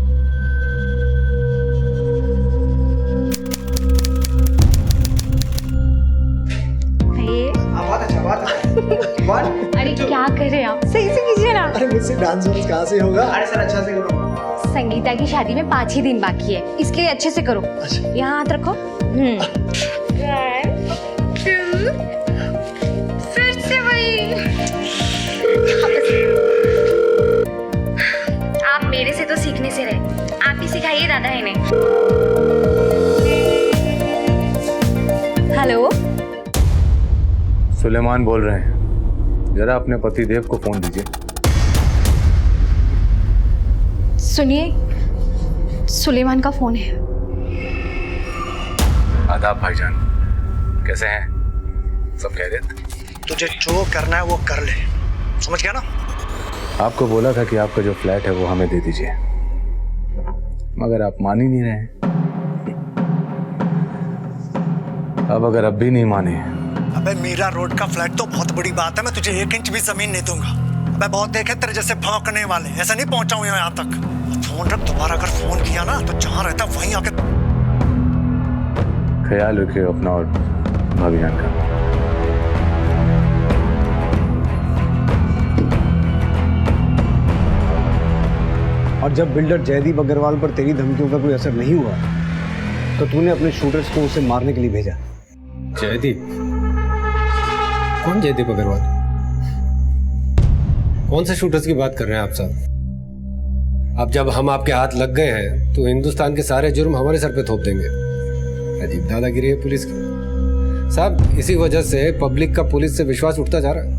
[SPEAKER 13] अरे क्या कर रहे हैं आप? सही से कीजिए ना।
[SPEAKER 16] अरे मुझसे डांस वांस कहाँ से होगा? अरे सर अच्छा से करो।
[SPEAKER 13] संगीता की शादी में 5 ही दिन बाकी है, इसके लिए अच्छे से करो। यहाँ हाथ रखो। 1, 2, फिर से वही। आप मेरे से तो सीखने से रहे, आप ही सिखाइए दादा इन्हें। हेलो,
[SPEAKER 3] सुलेमान बोल रहे हैं, जरा अपने पति देव को फोन दीजिए।
[SPEAKER 13] सुनिए, सुलेमान का फोन है।
[SPEAKER 3] आदाब भाईजान, कैसे हैं? सब खैरियत?
[SPEAKER 16] तुझे जो करना है वो कर ले, समझ गया ना?
[SPEAKER 3] आपको बोला था कि आपका जो फ्लैट है वो हमें दे दीजिए, मगर आप मान ही नहीं रहे हैं। अब अगर अब भी नहीं माने।
[SPEAKER 16] अबे मीरा रोड का फ्लैट तो बहुत बड़ी बात है, मैं तुझे 1 इंच भी जमीन नहीं दूंगा। अबे बहुत देखे तेरे जैसे भौंकने वाले, ऐसा नहीं पहुंचा हूं यहाँ तक। फोन रख, दोबारा अगर फोन किया ना तो जहां रहता वहीं आके।
[SPEAKER 3] ख्याल रखिए अपना और भाभी जान का।
[SPEAKER 6] और जब बिल्डर जयदीप अग्रवाल पर तेरी धमकियों का कोई असर नहीं हुआ तो तूने अपने शूटर्स को उसे मारने के लिए भेजा।
[SPEAKER 5] जयदीप? कौन जयदीप अग्रवाल? कौन से शूटर्स की बात कर रहे हैं आप साहब? अब जब हम आपके हाथ लग गए हैं तो हिंदुस्तान के सारे जुर्म हमारे सर पे थोप देंगे। अजीब दादागिरी है पुलिस की साहब। इसी वजह से पब्लिक का पुलिस से विश्वास उठता जा रहा है।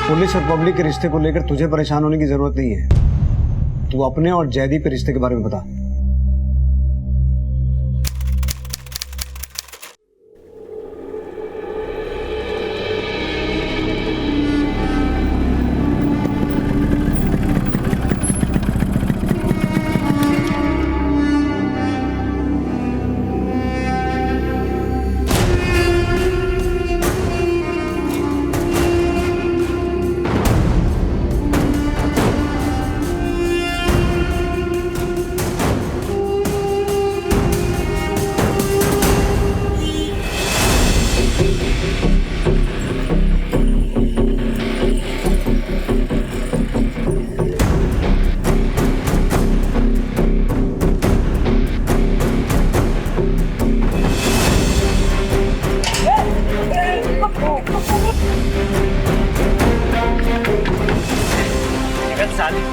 [SPEAKER 6] पुलिस और पब्लिक के रिश्ते को लेकर तुझे परेशान होने की जरूरत नहीं है। तू अपने और जयदीप के रिश्ते के बारे में बता।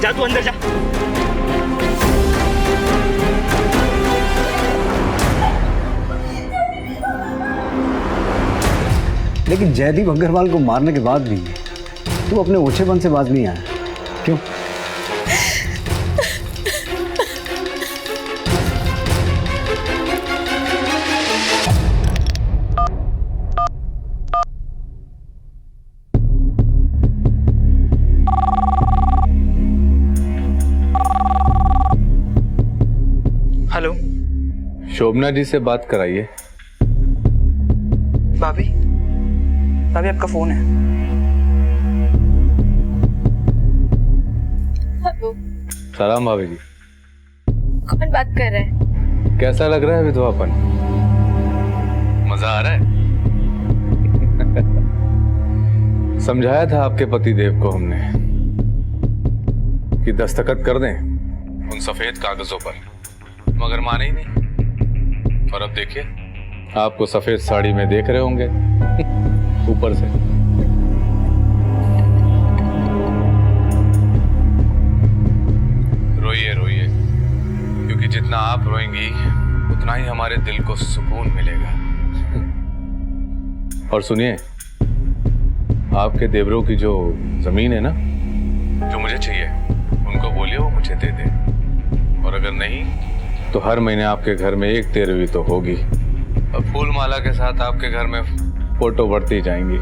[SPEAKER 20] जा तू अंदर जा।
[SPEAKER 6] लेकिन जयदीप अग्रवाल को मारने के बाद भी तू अपने ओछेपन से बाज नहीं आया, क्यों?
[SPEAKER 3] शोभना जी से बात कराइए।
[SPEAKER 21] भाभी भाभी आपका फोन है।
[SPEAKER 18] हेलो,
[SPEAKER 3] सलाम भाभी जी।
[SPEAKER 18] कौन बात कर रहा है?
[SPEAKER 3] कैसा लग रहा है विधवापन? मजा आ रहा है? समझाया था आपके पतिदेव को हमने कि दस्तखत कर दें उन सफेद कागजों पर, मगर माने ही नहीं। और अब देखिए, आपको सफेद साड़ी में देख रहे होंगे ऊपर से। रोइए रोइए, क्योंकि जितना आप रोएंगी उतना ही हमारे दिल को सुकून मिलेगा। और सुनिए, आपके देवरों की जो जमीन है ना, जो मुझे चाहिए, उनको बोलिए वो मुझे दे दे। और अगर नहीं तो हर महीने आपके घर में 1 13वीं तो होगी, और फूल माला के साथ आपके घर में फोटो बढ़ती जाएंगी।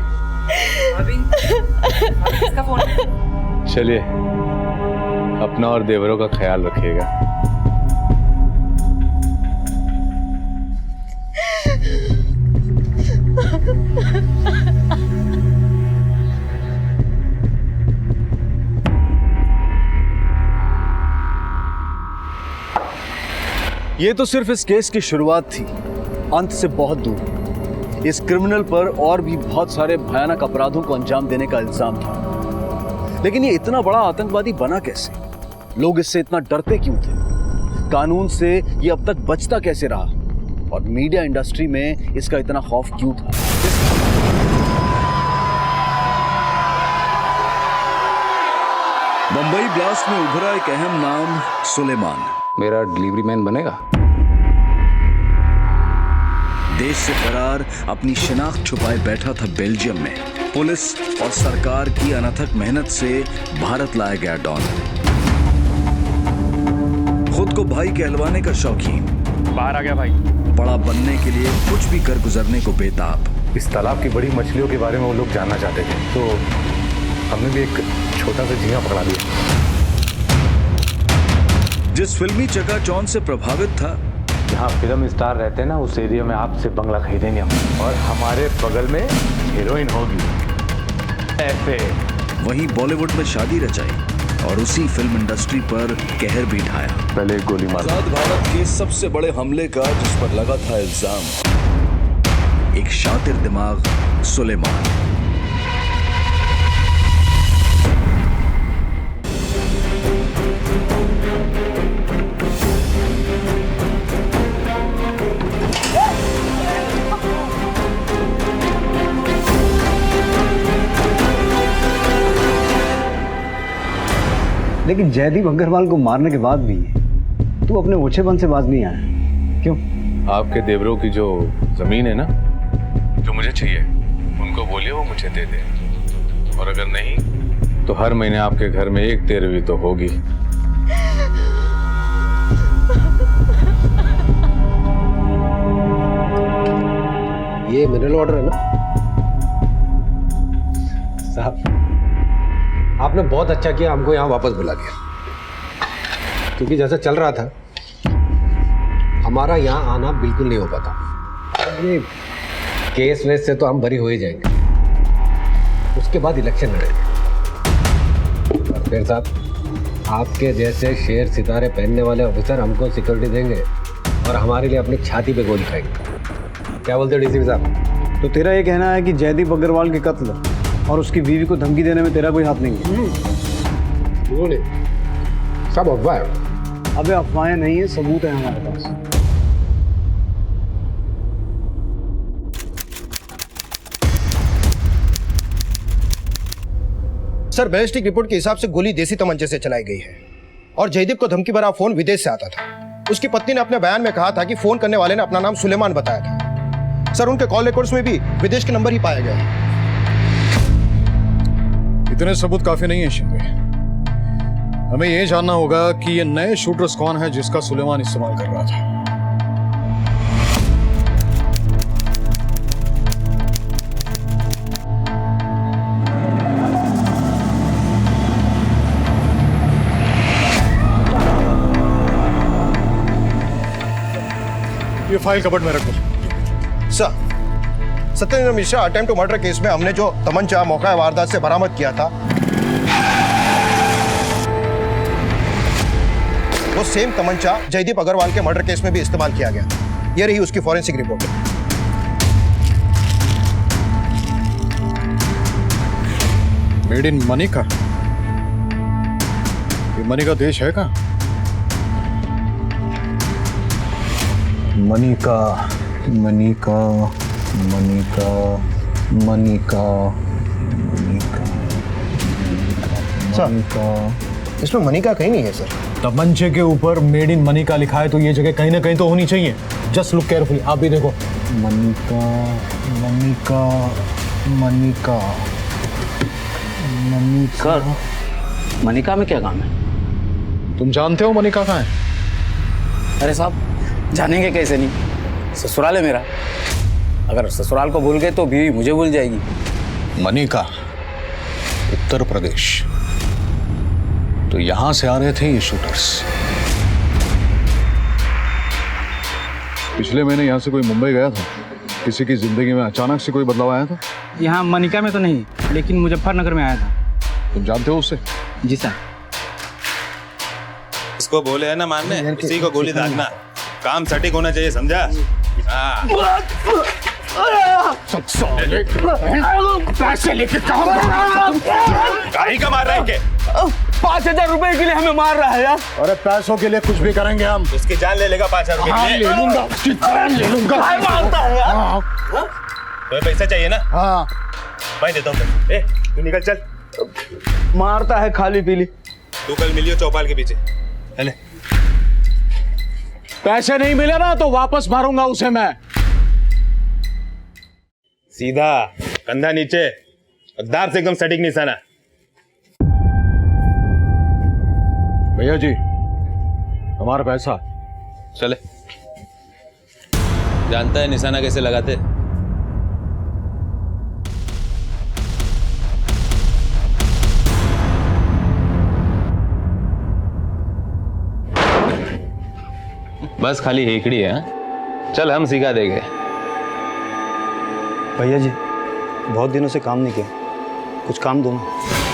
[SPEAKER 21] किसका फोन है?
[SPEAKER 3] चलिए, अपना और देवरों का ख्याल रखिएगा।
[SPEAKER 1] ये तो सिर्फ इस केस की शुरुआत थी, अंत से बहुत दूर। इस क्रिमिनल पर और भी बहुत सारे भयानक अपराधों को अंजाम देने का इल्जाम था। लेकिन ये इतना बड़ा आतंकवादी बना कैसे? लोग इससे इतना डरते क्यों थे? कानून से ये अब तक बचता कैसे रहा? और मीडिया इंडस्ट्री में इसका इतना खौफ क्यों था? बंबई ब्लास्ट में उभरा एक अहम नाम, सुलेमान।
[SPEAKER 3] मेरा डिलीवरी मैन बनेगा?
[SPEAKER 1] देश से फरार, अपनी शिनाख्त छुपाए बैठा था बेल्जियम में। पुलिस और सरकार की अनथक मेहनत से भारत लाया गया डॉन। खुद को भाई कहलवाने का शौकीन,
[SPEAKER 17] बाहर आ गया भाई।
[SPEAKER 1] बड़ा बनने के लिए कुछ भी कर गुजरने को बेताब।
[SPEAKER 3] इस तालाब की बड़ी मछलियों के बारे में वो लोग जानना चाहते थे, तो हमने भी एक छोटा सा झींगा पकड़ा दिया।
[SPEAKER 1] जिस फिल्मी चकाचौंध से प्रभावित था,
[SPEAKER 3] जहाँ फिल्म स्टार रहते हैं ना, उस एरिया में आपसे बंगला खरीदेंगे हम, और हमारे बगल में हीरोइन होगी। ऐसे
[SPEAKER 1] वहीं बॉलीवुड में शादी रचाई और उसी फिल्म इंडस्ट्री पर कहर भी ढाया।
[SPEAKER 3] पहले एक गोली मार।
[SPEAKER 1] आजाद भारत के सबसे बड़े हमले का जिस पर लगा था इल्जाम, एक शातिर दिमाग, सुलेमान।
[SPEAKER 6] लेकिन जयदीप अग्रवाल को मारने के बाद भी तू अपने ओछेपन से बाज नहीं आया, क्यों?
[SPEAKER 3] आपके देवरों की जो जमीन है ना, जो मुझे चाहिए, उनको बोलिए वो मुझे दे दे। और अगर नहीं तो हर महीने आपके घर में 1 13वीं तो होगी।
[SPEAKER 5] ये मिनरल ऑर्डर है ना साहब? आपने बहुत अच्छा किया हमको यहाँ वापस बुला लिया, क्योंकि जैसा चल रहा था हमारा यहाँ आना बिल्कुल नहीं हो पाता। ये केस वेस से तो हम बरी हो ही जाएंगे, उसके बाद इलेक्शन लड़ेंगे। और फिर साहब, आपके जैसे शेर सितारे पहनने वाले ऑफिसर हमको सिक्योरिटी देंगे और हमारे लिए अपनी छाती पे गोली खाएंगे। क्या बोलते हो डीसीपी साहब?
[SPEAKER 6] तो तेरा ये कहना है कि जयदीप अग्रवाल के कत्ल और उसकी बीवी को धमकी देने में तेरा कोई हाथ नहीं है?
[SPEAKER 5] सब अफवाह है।
[SPEAKER 6] अबे अफवाहें नहीं है, सबूत है हमारे पास।
[SPEAKER 22] सर, बैलिस्टिक रिपोर्ट के हिसाब से गोली देसी तमंचे से चलाई गई है और जयदीप को धमकी भरा फोन विदेश से आता था। उसकी पत्नी ने अपने बयान में कहा था कि फोन करने वाले ने अपना नाम सुलेमान बताया था। सर, उनके कॉल रिकॉर्ड्स में भी विदेश के नंबर ही पाया गया है।
[SPEAKER 8] इतने सबूत काफी नहीं है शिंदे। हमें यह जानना होगा कि ये नए शूटर्स कौन है जिसका सुलेमान इस्तेमाल कर रहा था। फाइल कबर्ड में रखो।
[SPEAKER 22] Sir, Satyendra Mishra attempt to murder case में हमने जो तमंचा मौका वारदात से बरामद किया था, वो सेम तमंचा जयदीप अग्रवाल के मर्डर केस में भी इस्तेमाल किया गया। ये रही उसकी forensic report.
[SPEAKER 8] Made in Manika. ये मनिका देश है का?
[SPEAKER 6] मनिका मनिका मनिका मनिका
[SPEAKER 22] सर, इसमें मनिका कहीं नहीं है सर।
[SPEAKER 8] तमंचे के ऊपर मेड इन मनिका लिखा है तो ये जगह कहीं ना कहीं तो होनी चाहिए। जस्ट लुक केयरफुली, आप भी देखो। मनिका मनिका मनिका मनिका।
[SPEAKER 12] मनिका में क्या काम है?
[SPEAKER 8] तुम जानते हो मनिका कहाँ है?
[SPEAKER 12] अरे साहब, जानेंगे कैसे नहीं, ससुराल है मेरा। अगर ससुराल को भूल गए तो बीवी मुझे भूल जाएगी।
[SPEAKER 8] मनिका, उत्तर प्रदेश। तो यहां से आ रहे थे ये शूटर्स। पिछले महीने यहां से कोई मुंबई गया था। किसी की जिंदगी में अचानक से कोई बदलाव आया था?
[SPEAKER 12] यहाँ मनिका में तो नहीं, लेकिन मुजफ्फरनगर में आया था।
[SPEAKER 8] तुम जानते हो उससे?
[SPEAKER 12] जी सर।
[SPEAKER 14] इसको बोले है ना मारने, इसी को गोली दागना। काम सटीक होना चाहिए, समझा?
[SPEAKER 12] पैसे लेके
[SPEAKER 14] गाड़ी का मार रहा है के?
[SPEAKER 12] 5,000 रुपए के लिए हमें मार रहा है यार।
[SPEAKER 8] अरे पैसों के लिए कुछ भी करेंगे हम।
[SPEAKER 14] उसकी जान ले लेगा 5,000 रुपए के लिए।
[SPEAKER 8] ले लूंगा, उसकी जान ले लूंगा।
[SPEAKER 12] मारता है यार।
[SPEAKER 14] तुम्हें पैसा चाहिए ना?
[SPEAKER 8] हाँ,
[SPEAKER 14] मैं देता हूँ। ए, तू निकल चल।
[SPEAKER 12] मारता है खाली पीली।
[SPEAKER 14] तू कल मिलियो चौपाल के पीछे। चले।
[SPEAKER 8] पैसे नहीं मिले ना तो वापस मारूंगा उसे मैं।
[SPEAKER 14] सीधा कंधा नीचे, दार से एकदम सटीक निशाना।
[SPEAKER 8] भैया जी, हमारा पैसा।
[SPEAKER 14] चले। जानता है निशाना कैसे लगाते? बस खाली हेकड़ी है। चल हम सिखा देंगे।
[SPEAKER 6] भैया जी, बहुत दिनों से काम नहीं किया, कुछ काम दो ना।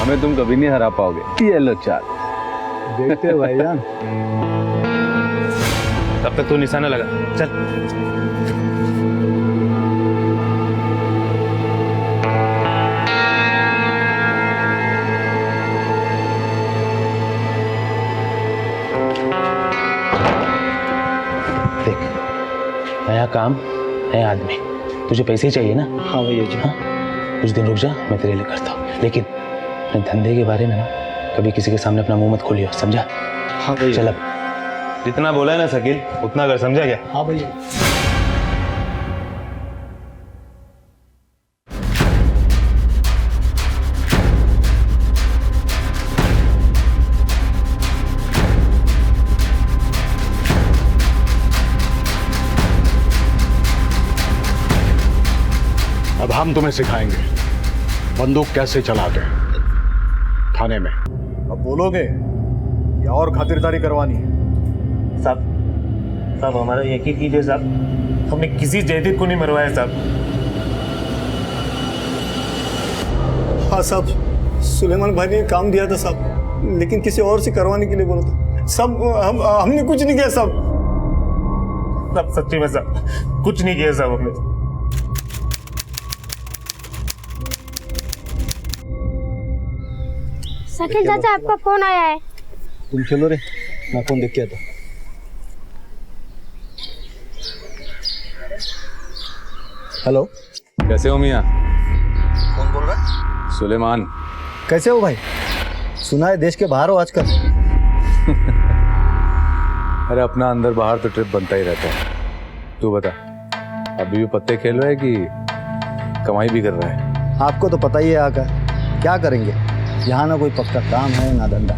[SPEAKER 3] हमें तुम कभी नहीं हरा पाओगे। ये लो चाल।
[SPEAKER 6] देखते हो भाईजान।
[SPEAKER 14] तब तक तू निशाना लगा। चल।
[SPEAKER 12] देख, नया काम, नया आदमी, तुझे पैसे ही चाहिए ना?
[SPEAKER 6] हाँ भैया जी।
[SPEAKER 12] हाँ, कुछ दिन रुक जा, मैं तेरे लिए करता हूँ। लेकिन अपने धंधे के बारे में ना कभी किसी के सामने अपना मुंह मत खोलियो, समझा?
[SPEAKER 6] हाँ भैया।
[SPEAKER 12] चल अब।
[SPEAKER 14] जितना बोला है ना शकील, उतना कर, समझा क्या?
[SPEAKER 6] हाँ भैया।
[SPEAKER 8] अब हम तुम्हें सिखाएंगे बंदूक कैसे चलाते हैं थाने में। अब बोलोगे या और खातिरदारी करवानी है?
[SPEAKER 20] साहब हमारा यकीन कीजिए साहब, हमने किसी जयदीप को नहीं मरवाया साहब।
[SPEAKER 23] हाँ साहब, सुलेमान भाई ने काम दिया था साहब, लेकिन किसी और से करवाने के लिए बोला था साहब। हमने कुछ नहीं किया साहब।
[SPEAKER 20] सच्ची में साहब कुछ नहीं किया साहब हमने।
[SPEAKER 19] शकील चाचा, आपका फोन आया है।
[SPEAKER 6] तुम चलो रे, मैं फोन देख के आता। हेलो,
[SPEAKER 3] कैसे हो मियाँ?
[SPEAKER 6] कौन बोल रहा है?
[SPEAKER 3] सुलेमान।
[SPEAKER 6] कैसे हो भाई? सुना है देश के बाहर हो आजकल।
[SPEAKER 3] अरे अपना अंदर बाहर तो ट्रिप बनता ही रहता है। तू बता, अभी भी पत्ते खेल रहा है कि कमाई भी कर रहा है?
[SPEAKER 6] आपको तो पता ही है आकर क्या करेंगे, यहाँ ना कोई पक्का काम है ना धंधा,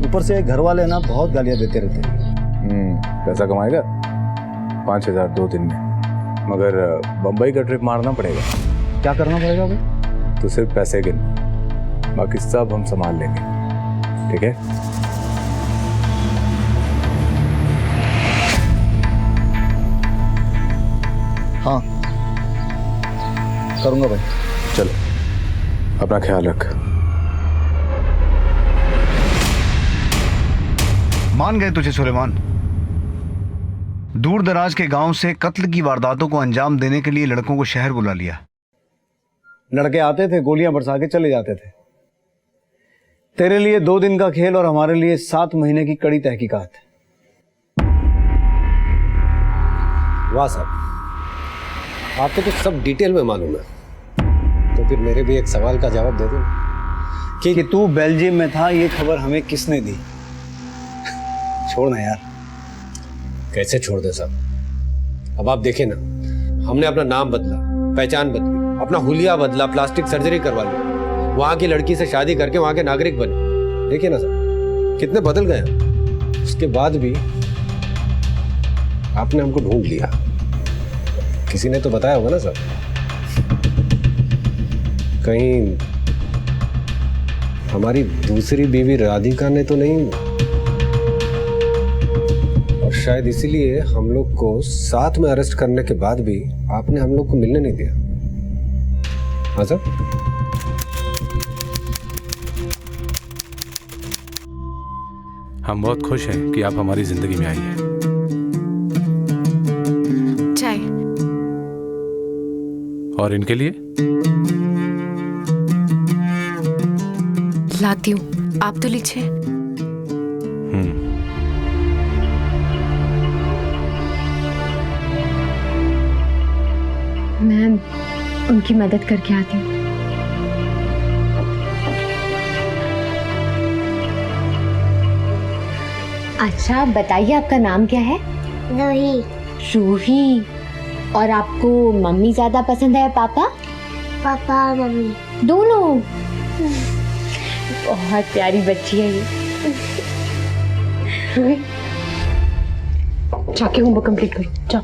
[SPEAKER 6] ऊपर से घर वाले ना बहुत गालियाँ देते रहते हैं।
[SPEAKER 3] पैसा कमाएगा 5,000 2 दिन में, मगर बम्बई का ट्रिप मारना पड़ेगा।
[SPEAKER 6] क्या करना पड़ेगा भाई?
[SPEAKER 3] तो सिर्फ पैसे गिन, बाकी सब हम संभाल लेंगे, ठीक है?
[SPEAKER 6] हाँ करूँगा भाई।
[SPEAKER 3] चल, अपना ख्याल रख।
[SPEAKER 9] मान गए तुझे सुलेमान। दूर दराज के गांव से कत्ल की वारदातों को अंजाम देने के लिए लड़कों को शहर बुला लिया। लड़के आते थे, गोलियां बरसा के चले जाते थे। तेरे लिए 2 दिन का खेल और हमारे लिए 7 महीने की कड़ी तहकीकात।
[SPEAKER 5] वाह साहब, आपको तो सब डिटेल में मालूम है। तो फिर मेरे भी एक सवाल का जवाब दे दो
[SPEAKER 9] कि तू बेल्जियम में था, ये खबर हमें किसने दी? छोड़ना यार।
[SPEAKER 5] कैसे छोड़ दे साहब? अब आप देखें ना, हमने अपना नाम बदला, पहचान बदली, अपना हुलिया बदला, प्लास्टिक सर्जरी करवा ली, वहां की लड़की से शादी करके वहां के नागरिक बने। देखिए ना साहब, कितने बदल गए हम। उसके बाद भी आपने हमको ढूंढ लिया। किसी ने तो बताया होगा ना साहब। कहीं हमारी दूसरी बीवी राधिका ने तो नहीं? और शायद इसीलिए हम लोग को साथ में अरेस्ट करने के बाद भी आपने हम लोग को मिलने नहीं दिया। हाँ सर?
[SPEAKER 3] हम बहुत खुश हैं कि आप हमारी जिंदगी में आई हैं।
[SPEAKER 11] चाय।
[SPEAKER 3] और इनके लिए
[SPEAKER 11] लाती हूँ, आप तो लीजिए।
[SPEAKER 13] मैं उनकी मदद करके आती हूँ। अच्छा बताइए, आपका नाम क्या है?
[SPEAKER 19] रूही।
[SPEAKER 13] रूही। और आपको मम्मी ज्यादा पसंद है पापा?
[SPEAKER 19] पापा और मम्मी
[SPEAKER 13] दोनों। बहुत प्यारी बच्ची है ये। रूही, जाके होमवर्क कंप्लीट करो, जाओ।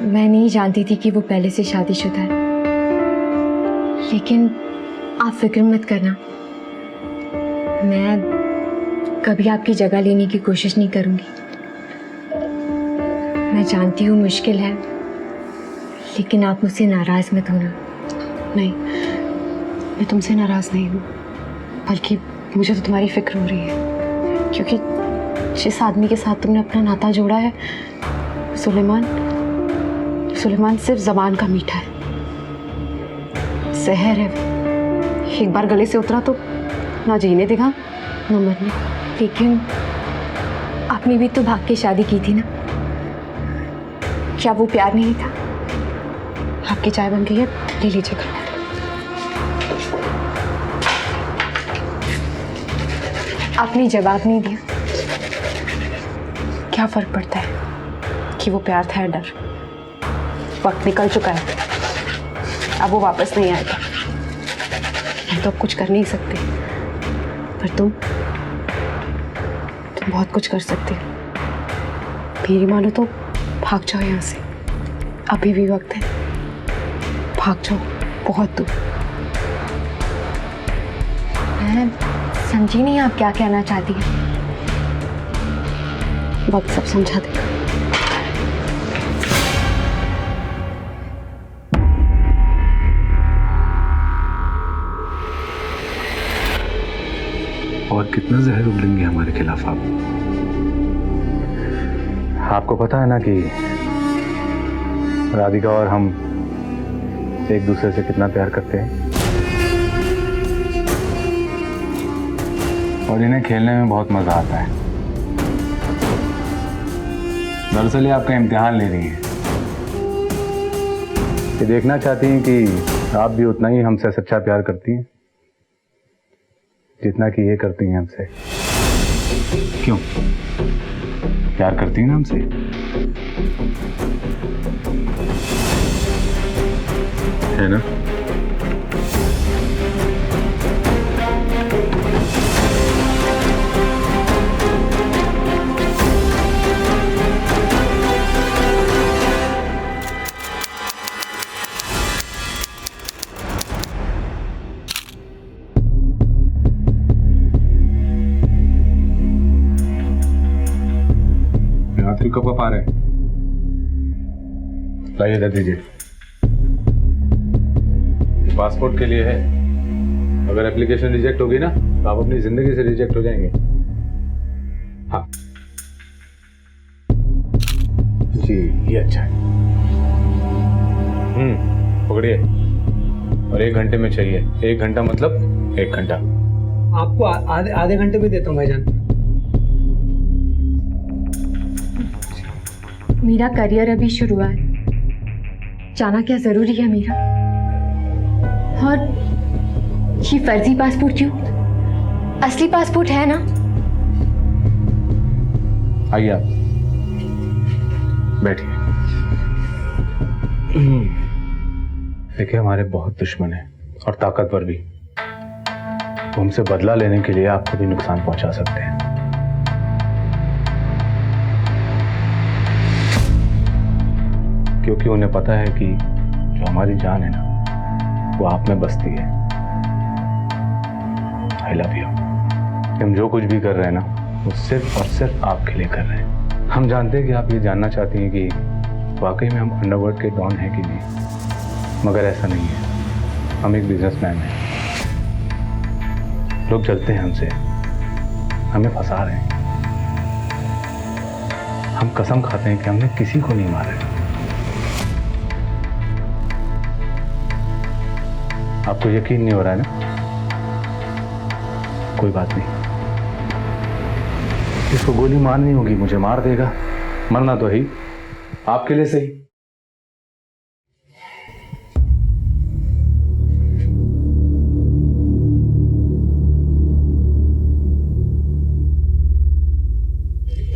[SPEAKER 13] मैं नहीं जानती थी कि वो पहले से शादीशुदा है, लेकिन आप फिक्र मत करना, मैं कभी आपकी जगह लेने की कोशिश नहीं करूंगी। मैं जानती हूँ मुश्किल है, लेकिन आप मुझसे नाराज मत होना।
[SPEAKER 4] नहीं, मैं तुमसे नाराज नहीं हूँ, बल्कि मुझे तो तुम्हारी फिक्र हो रही है, क्योंकि जिस आदमी के साथ तुमने अपना नाता जोड़ा है, सुलेमान सिर्फ ज़बान का मीठा है, जहर है। एक बार गले से उतरा तो ना जीने देगा ना मरने।
[SPEAKER 13] लेकिन आपने भी तो भाग के शादी की थी ना, क्या वो प्यार नहीं था?
[SPEAKER 4] आपकी चाय बन गई है, ले लीजिएगा।
[SPEAKER 13] आपने जवाब नहीं दिया।
[SPEAKER 4] क्या फर्क पड़ता है कि वो प्यार था या डर? वक्त निकल चुका है, अब वो वापस नहीं आएगा। हम तो अब कुछ कर नहीं सकते, पर तुम बहुत कुछ कर सकते हो। मेरी मानो तो भाग जाओ यहाँ से, अभी भी वक्त है, भाग जाओ बहुत दूर।
[SPEAKER 13] मैं समझी नहीं आप क्या कहना चाहती हैं।
[SPEAKER 4] वक्त सब समझा देगा।
[SPEAKER 3] और कितना जहर उगलेंगे हमारे खिलाफ आप? आपको पता है ना कि राधिका और हम एक दूसरे से कितना प्यार करते हैं, और इन्हें खेलने में बहुत मजा आता है। दरअसल ये आपका इम्तिहान ले रही है, ये देखना चाहती हैं कि आप भी उतना ही हमसे सच्चा प्यार करती हैं जितना कि ये करती हैं हमसे। क्यों? प्यार करती हैं ना हमसे? है ना? कब आ रहे हैं? लाइए दे दीजिए। पासपोर्ट के लिए है, अगर एप्लीकेशन रिजेक्ट होगी ना तो आप अपनी जिंदगी से रिजेक्ट हो जाएंगे। हाँ जी, ये अच्छा है। पकड़िए, और 1 घंटे में चाहिए। 1 घंटा मतलब 1 घंटा।
[SPEAKER 5] आपको आधे घंटे में देता हूँ भाईजान।
[SPEAKER 13] मेरा करियर अभी शुरू हुआ है, जाना क्या जरूरी है मेरा? और ये फर्जी पासपोर्ट क्यों? असली पासपोर्ट है ना?
[SPEAKER 3] आइए आप बैठिए। देखिए, हमारे बहुत दुश्मन हैं और ताकतवर भी। वो हमसे बदला लेने के लिए आपको भी नुकसान पहुंचा सकते हैं। क्योंकि उन्हें पता है कि जो हमारी जान है ना, वो आप में बसती है। I love you. हम जो कुछ भी कर रहे हैं ना, वो सिर्फ और सिर्फ आपके लिए कर रहे हैं। हम जानते हैं कि आप ये जानना चाहती हैं कि वाकई में हम अंडरवर्ल्ड के डॉन हैं कि नहीं, मगर ऐसा नहीं है। हम एक बिजनेसमैन हैं। लोग जलते हैं हमसे, हमें फंसा रहे हैं। हम कसम खाते हैं कि हमने किसी को नहीं मारा है। आपको यकीन नहीं हो रहा है ना? कोई बात नहीं, इसको गोली मारनी होगी, मुझे मार देगा। मरना तो ही आपके लिए सही।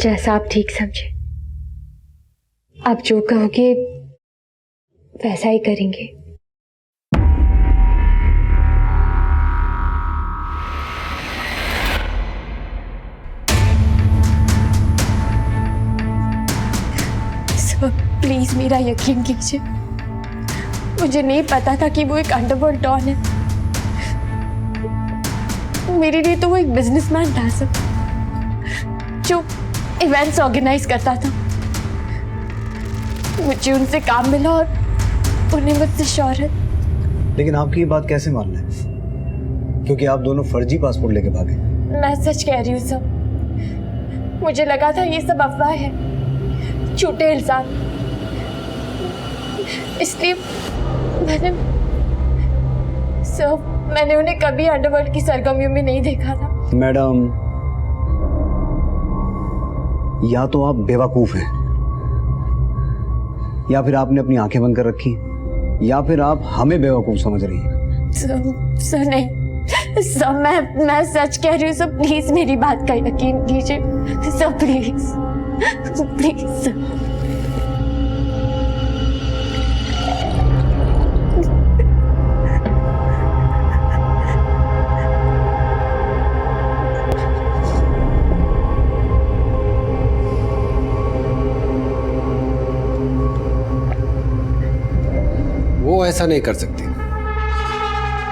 [SPEAKER 13] जैसा आप ठीक समझे, आप जो कहोगे वैसा ही करेंगे। प्लीज मेरा यकीन कीजिए, मुझे नहीं पता था कि वो एक अंडरवर्ल्ड डॉन है। मेरे लिए तो वो एक बिजनेसमैन था सब, जो इवेंट्स ऑर्गेनाइज करता था। मुझे उनसे काम मिला और उन्हें मुझसे शोहरत।
[SPEAKER 6] लेकिन आपकी ये बात कैसे मान लें, क्योंकि आप दोनों फर्जी पासपोर्ट लेके भागे।
[SPEAKER 13] मैं सच कह रही हूँ सब, मुझे लगा था ये सब अफवाह है, झूठे इल्जाम। इसलिए मैंने उन्हें कभी अंडरवर्ल्ड की सरगर्मियों में नहीं देखा था।
[SPEAKER 6] मैडम, या तो आप बेवकूफ हैं, या फिर आपने अपनी आंखें बंद कर रखी, या फिर आप हमें बेवकूफ समझ रही हैं।
[SPEAKER 13] सर नहीं सर, मैं सच कह रही हूँ सर, प्लीज मेरी बात का यकीन कीजिए सर, प्लीज प्लीज सर।
[SPEAKER 5] वो ऐसा नहीं कर सकती।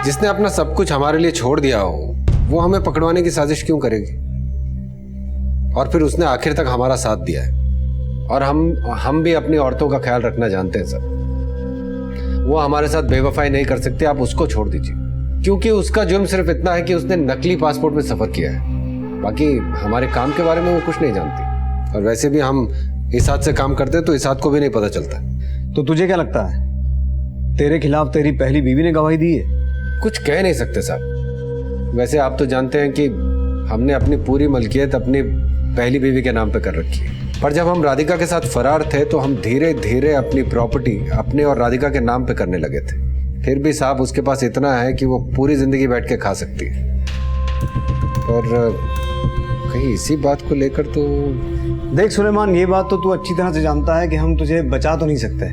[SPEAKER 5] जिसने अपना सब कुछ हमारे लिए छोड़ दिया हो, वो हमें पकड़वाने की साजिश क्यों करेगी? और फिर उसने आखिर तक हमारा साथ दिया है, और हम भी अपनी औरतों का ख्याल रखना जानते हैं सर। वो हमारे साथ बेवफाई नहीं कर सकती, आप उसको छोड़ दीजिए, क्योंकि उसका जुर्म सिर्फ इतना है कि उसने नकली पासपोर्ट में सफर किया है। बाकी हमारे काम के बारे में वो कुछ नहीं जानती, और वैसे भी हम इसात से काम करते तो इसात को भी नहीं पता चलता।
[SPEAKER 6] तो तुझे क्या लगता है, तेरे खिलाफ तेरी पहली बीवी ने गवाही दी है?
[SPEAKER 5] कुछ कह नहीं सकते साहब। वैसे आप तो जानते हैं कि हमने अपनी पूरी मलकियत अपनी पहली बीवी के नाम पे कर रखी है, पर जब हम राधिका के साथ फरार थे तो हम धीरे धीरे अपनी प्रॉपर्टी अपने और राधिका के नाम पे करने लगे थे। फिर भी साहब उसके पास इतना है कि वो पूरी जिंदगी बैठ के खा सकती है। और कहीं इसी बात को लेकर तो
[SPEAKER 6] देख सुलेमान, ये बात तो तू अच्छी तरह से जानता है कि हम तुझे बचा तो नहीं सकते।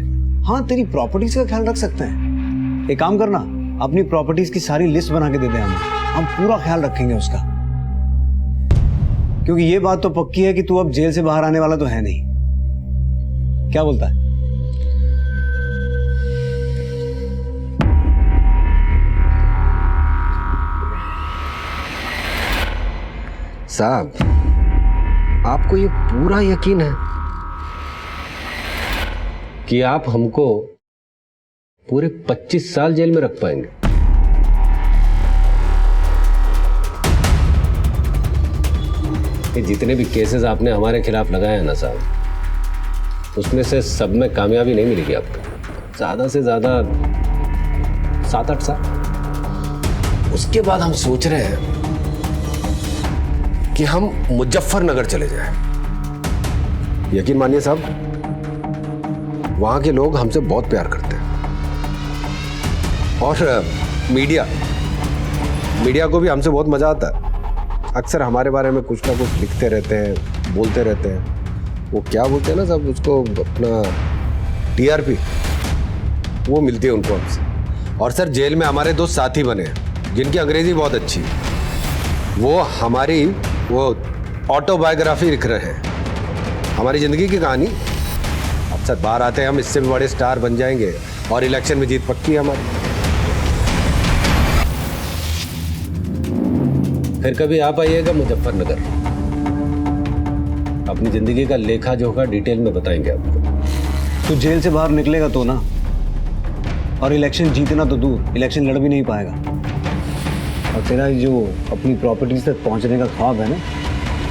[SPEAKER 6] हाँ, तेरी प्रॉपर्टीज का ख्याल रख सकते हैं। एक काम करना, अपनी प्रॉपर्टीज की सारी लिस्ट बना के दे दे हमें, हम पूरा ख्याल रखेंगे उसका। क्योंकि ये बात तो पक्की है कि तू अब जेल से बाहर आने वाला तो है नहीं। क्या बोलता है?
[SPEAKER 5] साहब, आपको ये पूरा यकीन है कि आप हमको पूरे 25 साल जेल में रख पाएंगे। ये जितने भी केसेस आपने हमारे खिलाफ लगाए हैं ना साहब, उसमें से सब में कामयाबी नहीं मिलेगी आपको। ज्यादा से ज्यादा 7-8 साल। उसके बाद हम सोच रहे हैं कि हम मुजफ्फरनगर चले जाएं। यकीन मानिए साहब, वहां के लोग हमसे बहुत प्यार करते हैं और मीडिया को भी हमसे बहुत मजा आता है। अक्सर हमारे बारे में कुछ ना कुछ लिखते रहते हैं, बोलते रहते हैं। वो क्या बोलते हैं ना सब, उसको अपना TRP वो मिलती है उनको हमसे। और सर जेल में हमारे 2 साथी बने हैं जिनकी अंग्रेजी बहुत अच्छी है। वो हमारी ऑटोबायोग्राफी लिख रहे हैं, हमारी जिंदगी की कहानी। अब सर बाहर आते हैं हम, इससे भी बड़े स्टार बन जाएंगे और इलेक्शन में जीत पक्की है हमारी। फिर कभी आप आइएगा मुजफ्फरनगर, अपनी जिंदगी का लेखा जोखा डिटेल में बताएंगे आपको।
[SPEAKER 6] तू जेल से बाहर निकलेगा तो ना, और इलेक्शन जीतना तो दूर, इलेक्शन लड़ भी नहीं पाएगा। और तेरा जो अपनी प्रॉपर्टीज तक पहुंचने का ख्वाब है ना,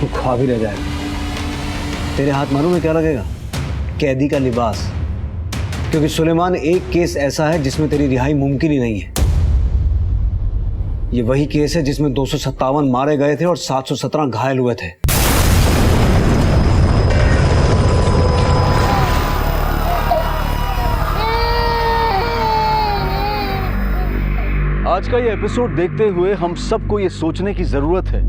[SPEAKER 6] वो ख्वाब ही रह जाएगा। तेरे हाथ मालूम में क्या लगेगा? कैदी का लिबास। क्योंकि सुलेमान एक केस ऐसा है जिसमें तेरी रिहाई मुमकिन ही नहीं है। ये वही केस है जिसमें 257 मारे गए थे और 717 घायल हुए थे।
[SPEAKER 1] आज का ये एपिसोड देखते हुए हम सबको ये सोचने की जरूरत है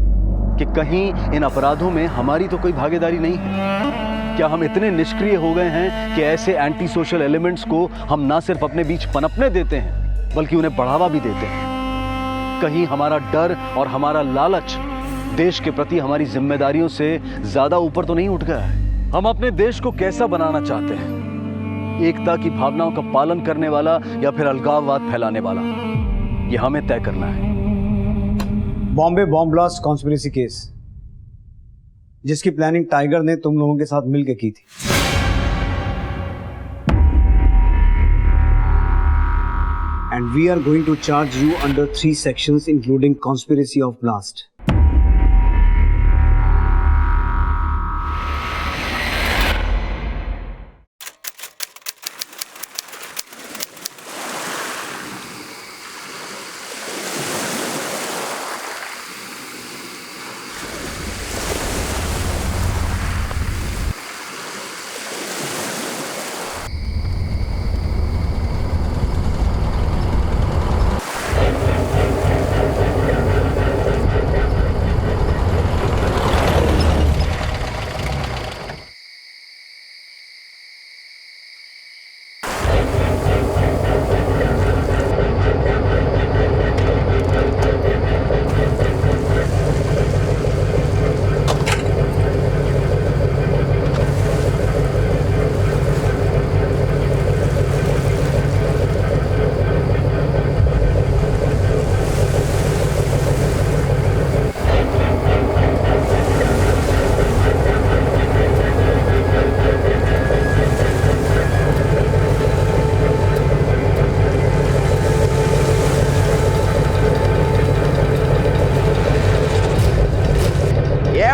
[SPEAKER 1] कि कहीं इन अपराधों में हमारी तो कोई भागीदारी नहीं है। क्या हम इतने निष्क्रिय हो गए हैं कि ऐसे एंटी सोशल एलिमेंट्स को हम ना सिर्फ अपने बीच पनपने देते हैं बल्कि उन्हें बढ़ावा भी देते हैं? कहीं हमारा डर और हमारा लालच देश के प्रति हमारी जिम्मेदारियों से ज्यादा ऊपर तो नहीं उठ गया है? हम अपने देश को कैसा बनाना चाहते हैं? एकता की भावनाओं का पालन करने वाला या फिर अलगाववाद फैलाने वाला? ये हमें तय करना है।
[SPEAKER 6] Bombay bomb blast conspiracy case, जिसकी प्लानिंग टाइगर ने तुम लोगों के साथ मिलकर की थी। And we are going to charge you under 3 sections including conspiracy of blast.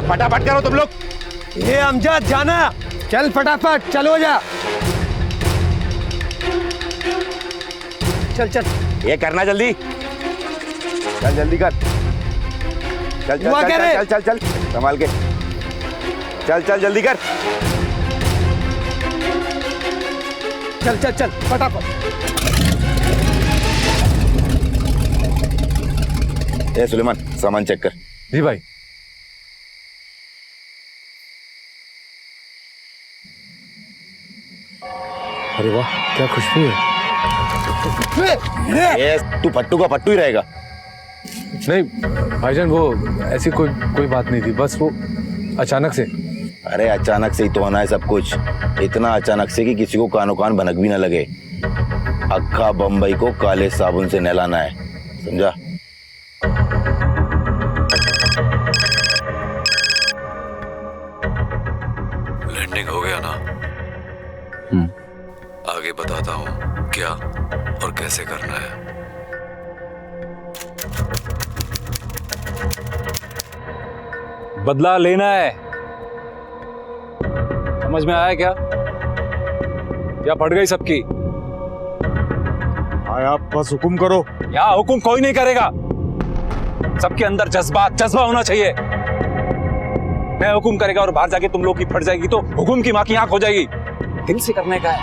[SPEAKER 7] फटाफट करो तुम लोग।
[SPEAKER 22] ये अमजद जाना, चल फटाफट, चलो जा। चल चल,
[SPEAKER 7] ये करना जल्दी, चल जल्दी कर। चल चल चल चल चल चल संभाल के, चल चल जल्दी कर।
[SPEAKER 22] चल चल चल फटाफट।
[SPEAKER 7] ए सुलेमान, सामान चेक कर।
[SPEAKER 3] जी भाई।
[SPEAKER 5] अरे वाह, क्या खुशबू है।
[SPEAKER 7] ये तू पट्टू का पट्टू ही रहेगा।
[SPEAKER 3] नहीं भाईजान, वो ऐसी कोई बात नहीं थी, बस वो अचानक से।
[SPEAKER 7] अरे अचानक से ही तो होना है सब कुछ, इतना अचानक से कि किसी को कानो कान भनक भी ना लगे। अक्खा बम्बई को काले साबुन से नहलाना है, समझा?
[SPEAKER 5] लैंडिंग हो गया ना?
[SPEAKER 2] आगे बताता हूँ क्या और कैसे करना है।
[SPEAKER 3] बदला लेना है, समझ में आया क्या? या पड़ गई सबकी?
[SPEAKER 23] आप बस हुक्म करो।
[SPEAKER 3] यहाँ हुक्म कोई नहीं करेगा, सबके अंदर जज्बा होना चाहिए। मैं हुक्म करेगा और बाहर जाके तुम लोग की फट जाएगी तो हुक्म की माँ की आंख हो जाएगी। दिल से करने का है,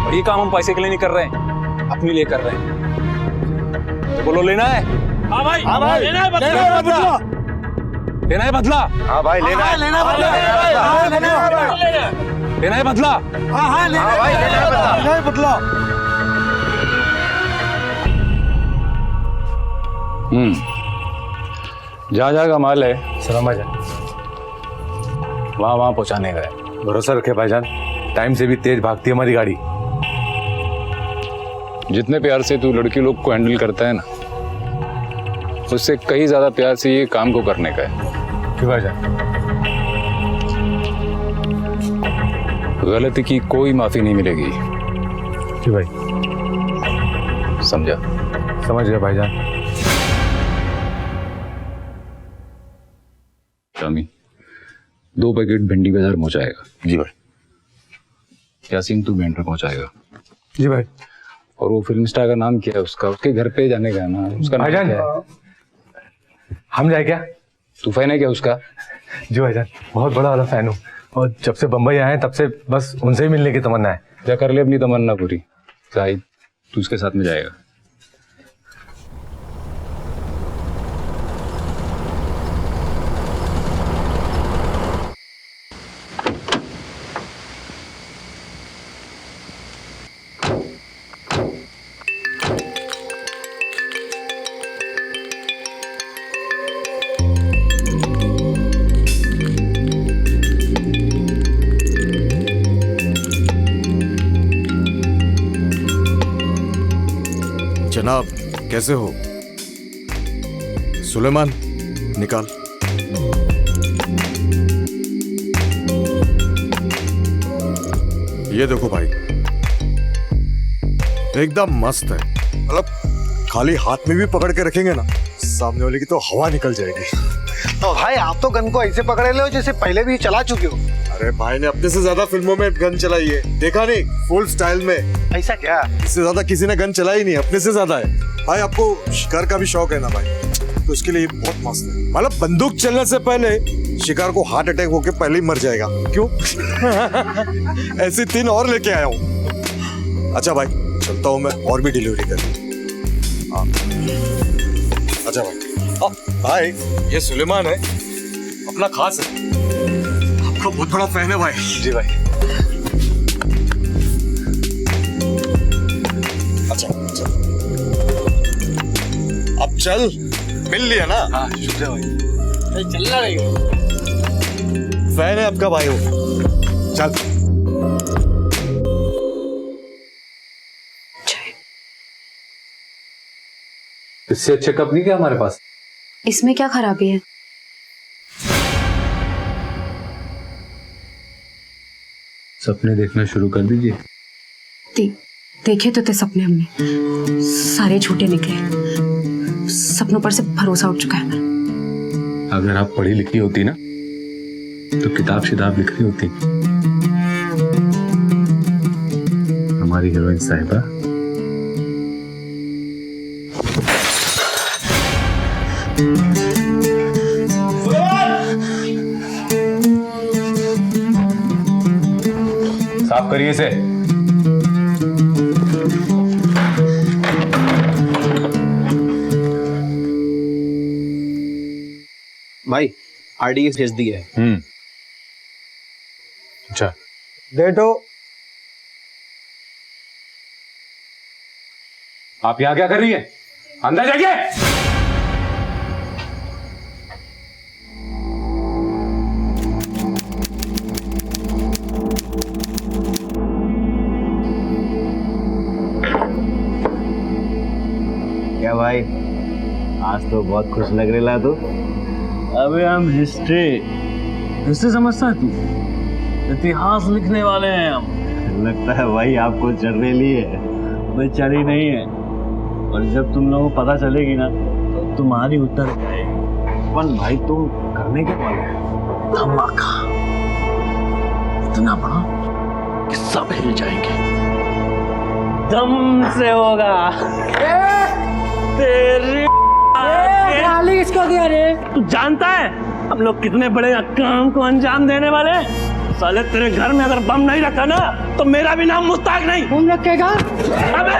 [SPEAKER 3] और ये काम हम पैसे के लिए नहीं कर रहे हैं, अपने लिए कर रहे हैं। तो बोलो लेना है? हाँ भाई, लेना है बदला। लेना है बदला?
[SPEAKER 7] हाँ भाई लेना है।
[SPEAKER 3] लेना है बदला?
[SPEAKER 23] हाँ लेना है बदला।
[SPEAKER 3] जहाँ का माल है सलाम भाईजान, वहाँ पहुँचाने का है। भरोसा रखे भाईजान, टाइम से भी तेज भागती है हमारी गाड़ी।
[SPEAKER 17] जितने प्यार से तू लड़की लोग को हैंडल करता है ना, उससे कहीं ज्यादा प्यार से ये काम को करने का है।
[SPEAKER 3] क्यों भाईजान?
[SPEAKER 17] गलती की कोई माफी नहीं मिलेगी।
[SPEAKER 3] क्यों भाई?
[SPEAKER 17] समझा?
[SPEAKER 3] समझ गया भाईजान।
[SPEAKER 17] शामी 2 पैकेट भिंडी बाजार पहुंचाएगा।
[SPEAKER 7] जी भाई।
[SPEAKER 17] यासीन तू बैंटर पहुंचाएगा।
[SPEAKER 3] जी भाई।
[SPEAKER 17] और वो फिल्म स्टार का नाम क्या है उसका? उसके घर पे जाने का है ना, उसका नाम क्या है?
[SPEAKER 3] हम जाए क्या?
[SPEAKER 17] तू फैन है क्या उसका?
[SPEAKER 3] जी भाईजान, बहुत बड़ा वाला फैन हूँ, और जब से बंबई आए तब से बस उनसे ही मिलने की तमन्ना है।
[SPEAKER 17] क्या कर ले अपनी तमन्ना पूरी। शाहिद तू उसके साथ में जाएगा।
[SPEAKER 23] जनाब कैसे हो? सुलेमान निकाल। ये देखो भाई, एकदम मस्त है। मतलब खाली हाथ में भी पकड़ के रखेंगे ना, सामने वाले की तो हवा निकल जाएगी।
[SPEAKER 16] तो भाई आप तो गन को ऐसे पकड़े ले हो जैसे पहले भी चला चुके हो।
[SPEAKER 23] अरे भाई ने अपने से ज्यादा फिल्मों में गन चलाई है, देखा नहीं? फुल स्टाइल में।
[SPEAKER 16] ऐसा क्या?
[SPEAKER 23] इससे ज्यादा किसी ने गन चलाई नहीं, अपने से ज्यादा है। भाई आपको शिकार का भी शौक है ना भाई, तो उसके लिए बहुत मस्त है। मतलब बंदूक चलने से पहले शिकार को हार्ट अटैक होके पहले ही मर जाएगा। क्यों? ऐसी 3 और लेके आया हूँ। अच्छा भाई चलता हूँ मैं, और भी डिलीवरी कर। अच्छा भाई, ये सुलेमान है, अपना खास है, आपका बहुत बड़ा फैन है भाई।
[SPEAKER 3] जी भाई।
[SPEAKER 23] अच्छा अब चल, मिल लिया ना?
[SPEAKER 3] हाँ शुक्रिया भाई।
[SPEAKER 16] चलना नहीं।
[SPEAKER 23] फैन है आपका भाई हो, चल।
[SPEAKER 3] इससे अच्छे कप नहीं क्या हमारे पास?
[SPEAKER 4] इसमें क्या खराबी है?
[SPEAKER 3] सपने देखना शुरू कर दीजिए।
[SPEAKER 4] देखे तो थे सपने हमने, सारे झूठे निकले। सपनों पर से भरोसा उठ चुका है मेरा।
[SPEAKER 3] अगर आप पढ़ी लिखी होती ना, तो किताब शिताब लिख रही होती। हमारी हीरोइन साहिबा साफ करिए इसे।
[SPEAKER 6] भाई आरडीएक्स भेज दी है।
[SPEAKER 3] अच्छा
[SPEAKER 6] डेटो।
[SPEAKER 3] आप यहाँ क्या कर रही है? अंदर जाइए।
[SPEAKER 6] क्या भाई, आज तो बहुत खुश लग रहा तू।
[SPEAKER 20] अबे हम हिस्ट्री समझता है तू? इतिहास लिखने वाले हैं हम।
[SPEAKER 6] लगता है भाई आपको चढ़ेली है, मैं चढ़ी नहीं है। और जब तुम लोगों को पता चलेगी ना तो तुम्हारी उतर जाएगी। अपन भाई तुम करने के वाले हैं धमाका, इतना बड़ा कि सब हिल जाएंगे। दम से होगा। तेरी
[SPEAKER 10] गाली किसको दिया रे?
[SPEAKER 6] तू जानता है हम लोग कितने बड़े काम को अंजाम देने वाले हैं? साले तेरे घर में अगर बम नहीं रखा ना तो मेरा भी नाम मुस्ताक नहीं।
[SPEAKER 10] बम रखेगा?
[SPEAKER 6] अबे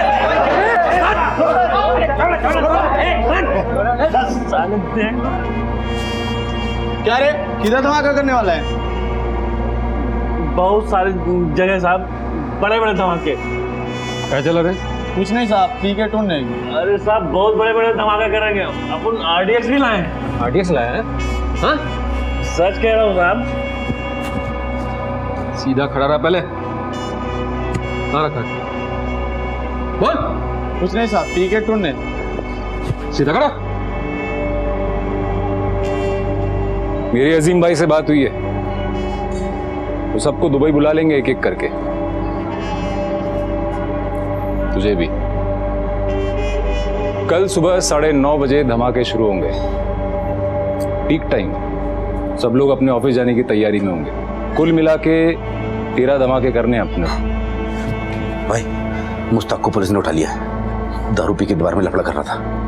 [SPEAKER 6] साले देख क्या रे, किधर धमाका करने वाला है? बहुत सारी जगह साहब, बड़े बड़े धमाके।
[SPEAKER 3] क्या चला रे?
[SPEAKER 6] कुछ नहीं साहब, पी के टून नहीं। अरे साहब बहुत बड़े बड़े धमाके करेंगे। अपन RDX भी लाए हैं।
[SPEAKER 3] RDX लाया है?
[SPEAKER 6] हाँ सच कह रहा हूँ साहब।
[SPEAKER 3] सीधा खड़ा रहा पहले। हाँ रखा। बोल।
[SPEAKER 6] कुछ नहीं साहब, पी के टून नहीं।
[SPEAKER 3] सीधा खड़ा। मेरी अजीम भाई से बात हुई है, तो सबको दुबई बुला लेंगे एक एक करके, तुझे भी। कल सुबह 9:30 बजे धमाके शुरू होंगे, पीक टाइम। सब लोग अपने ऑफिस जाने की तैयारी में होंगे। कुल मिला के 13 धमाके करने अपने।
[SPEAKER 7] भाई मुस्ताक को पुलिस ने उठा लिया है, दारू पी के दीवार में लफड़ा कर रहा था।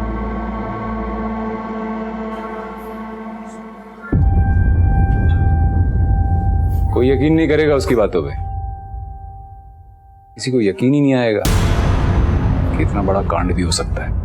[SPEAKER 3] कोई यकीन नहीं करेगा उसकी बातों पे। किसी को यकीन ही नहीं आएगा कि इतना बड़ा कांड भी हो सकता है।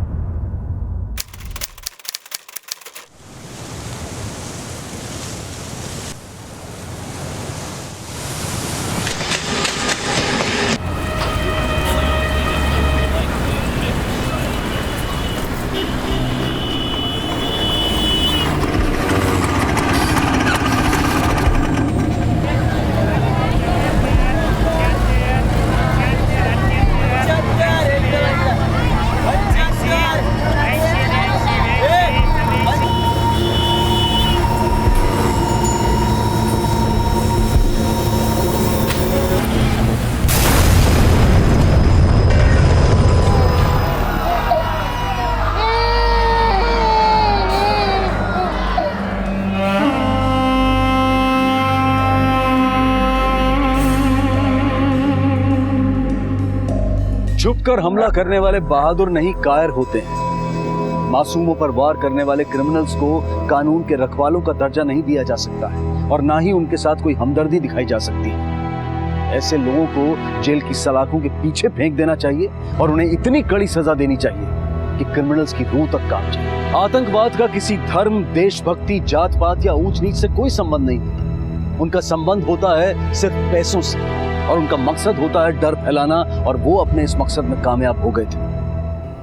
[SPEAKER 1] छुपकर हमला करने वाले बहादुर नहीं कायर होते हैं। मासूमों पर वार करने वाले क्रिमिनल्स को कानून के रखवालों का दर्जा नहीं दिया जा सकता है और ना ही उनके साथ कोई हमदर्दी दिखाई जा सकती है। ऐसे लोगों को जेल की सलाखों के पीछे फेंक देना चाहिए और उन्हें इतनी कड़ी सजा देनी चाहिए कि क्रिमिनल्स की रूह तक कांप जाए। आतंकवाद का किसी धर्म, देशभक्ति, जात पात या ऊंच नीच से कोई संबंध नहीं होता। उनका संबंध होता है सिर्फ पैसों से और उनका मकसद होता है डर फैलाना, और वो अपने इस मकसद में कामयाब हो गए थे।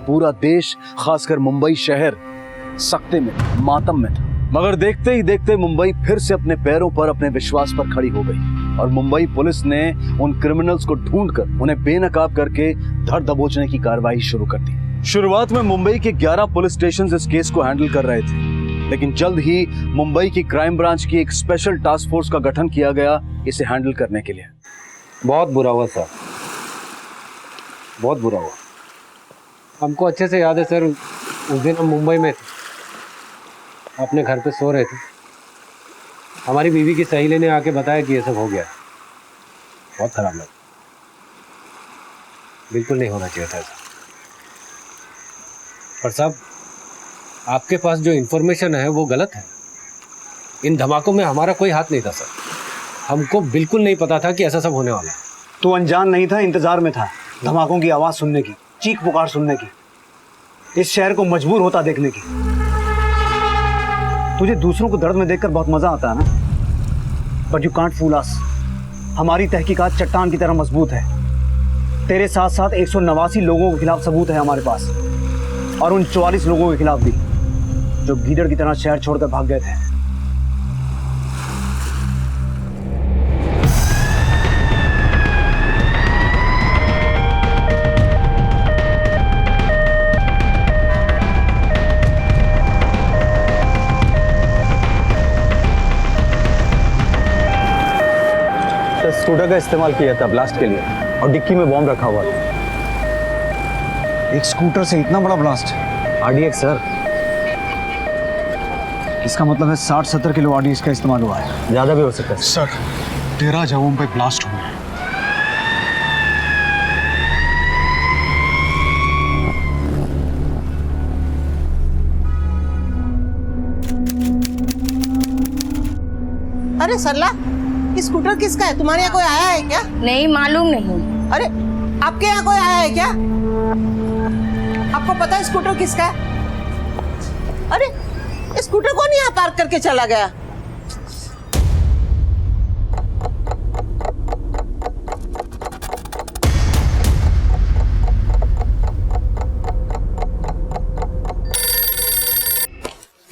[SPEAKER 1] पूरा देश, खासकर मुंबई शहर, सख्ते में, मातम में था। मगर देखते ही देखते मुंबई फिर से अपने पैरों पर, अपने विश्वास पर खड़ी हो गई और मुंबई पुलिस ने उन क्रिमिनल्स को ढूंढकर उन्हें बेनकाब करके धर दबोचने की कार्रवाई शुरू कर दी। शुरुआत में मुंबई के 11 पुलिस स्टेशन इस केस को हैंडल कर रहे थे, लेकिन जल्द ही मुंबई की क्राइम ब्रांच की एक स्पेशल टास्क फोर्स का गठन किया गया इसे हैंडल करने के लिए।
[SPEAKER 5] बहुत बुरा हुआ सर, बहुत बुरा हुआ। हमको अच्छे से याद है सर, उस दिन हम मुंबई में थे, अपने घर पे सो रहे थे। हमारी बीवी की सहेली ने आके बताया कि ये सब हो गया। बहुत खराब लगा, बिल्कुल नहीं होना चाहिए था ऐसा। पर साहब, आपके पास जो इन्फॉर्मेशन है वो गलत है। इन धमाकों में हमारा कोई हाथ नहीं था सर। हमको बिल्कुल नहीं पता था कि ऐसा सब होने वाला है।
[SPEAKER 6] तू अनजान नहीं था, इंतजार में था धमाकों की आवाज सुनने की, चीख पुकार सुनने की, इस शहर को मजबूर होता देखने की। तुझे दूसरों को दर्द में देखकर बहुत मजा आता है ना, बट यू कांट फूल अस। हमारी तहकीकात चट्टान की तरह मजबूत है। तेरे साथ साथ 189 लोगों के खिलाफ सबूत है हमारे पास, और उन 44 लोगों के खिलाफ भी जो गीदड़ की तरह शहर छोड़कर भाग गए थे। स्कूटर का इस्तेमाल किया था ब्लास्ट के लिए। और डिक्की में बॉम्ब रखा हुआ था। एक स्कूटर से इतना बड़ा ब्लास्ट। RDX सर, इसका मतलब है 60-70 किलो RDX का इस्तेमाल हुआ है। ज्यादा भी हो सकता है
[SPEAKER 8] सर। 13 जगहों पे ब्लास्ट हुए हैं।
[SPEAKER 10] अरे सरला, ये स्कूटर किसका है? तुम्हारे यहाँ कोई आया है क्या?
[SPEAKER 15] नहीं मालूम नहीं।
[SPEAKER 10] अरे आपके यहाँ कोई आया है क्या? आपको पता है स्कूटर किसका है? अरे स्कूटर कौन यहाँ पार्क करके चला गया?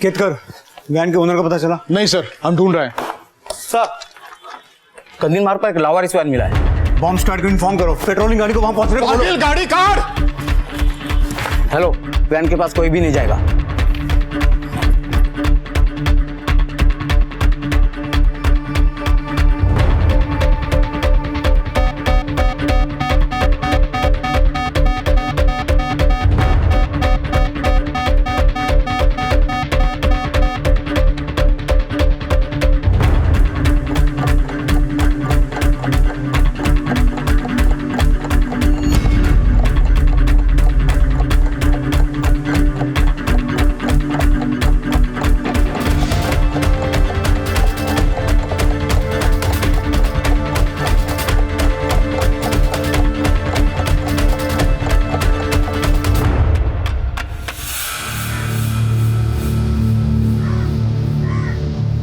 [SPEAKER 6] केतकर, वैन के ओनर का पता चला?
[SPEAKER 8] नहीं सर, हम ढूंढ रहे हैं।
[SPEAKER 12] सर, कंदील मार्ग पर एक लावारिस वैन मिला है।
[SPEAKER 6] बॉम्ब स्क्वाड को इन्फॉर्म करो, पेट्रोलिंग गाड़ी को वहां पहुंचने को बोलो।
[SPEAKER 8] गाड़ी कार।
[SPEAKER 12] हेलो, वैन के पास कोई भी नहीं जाएगा।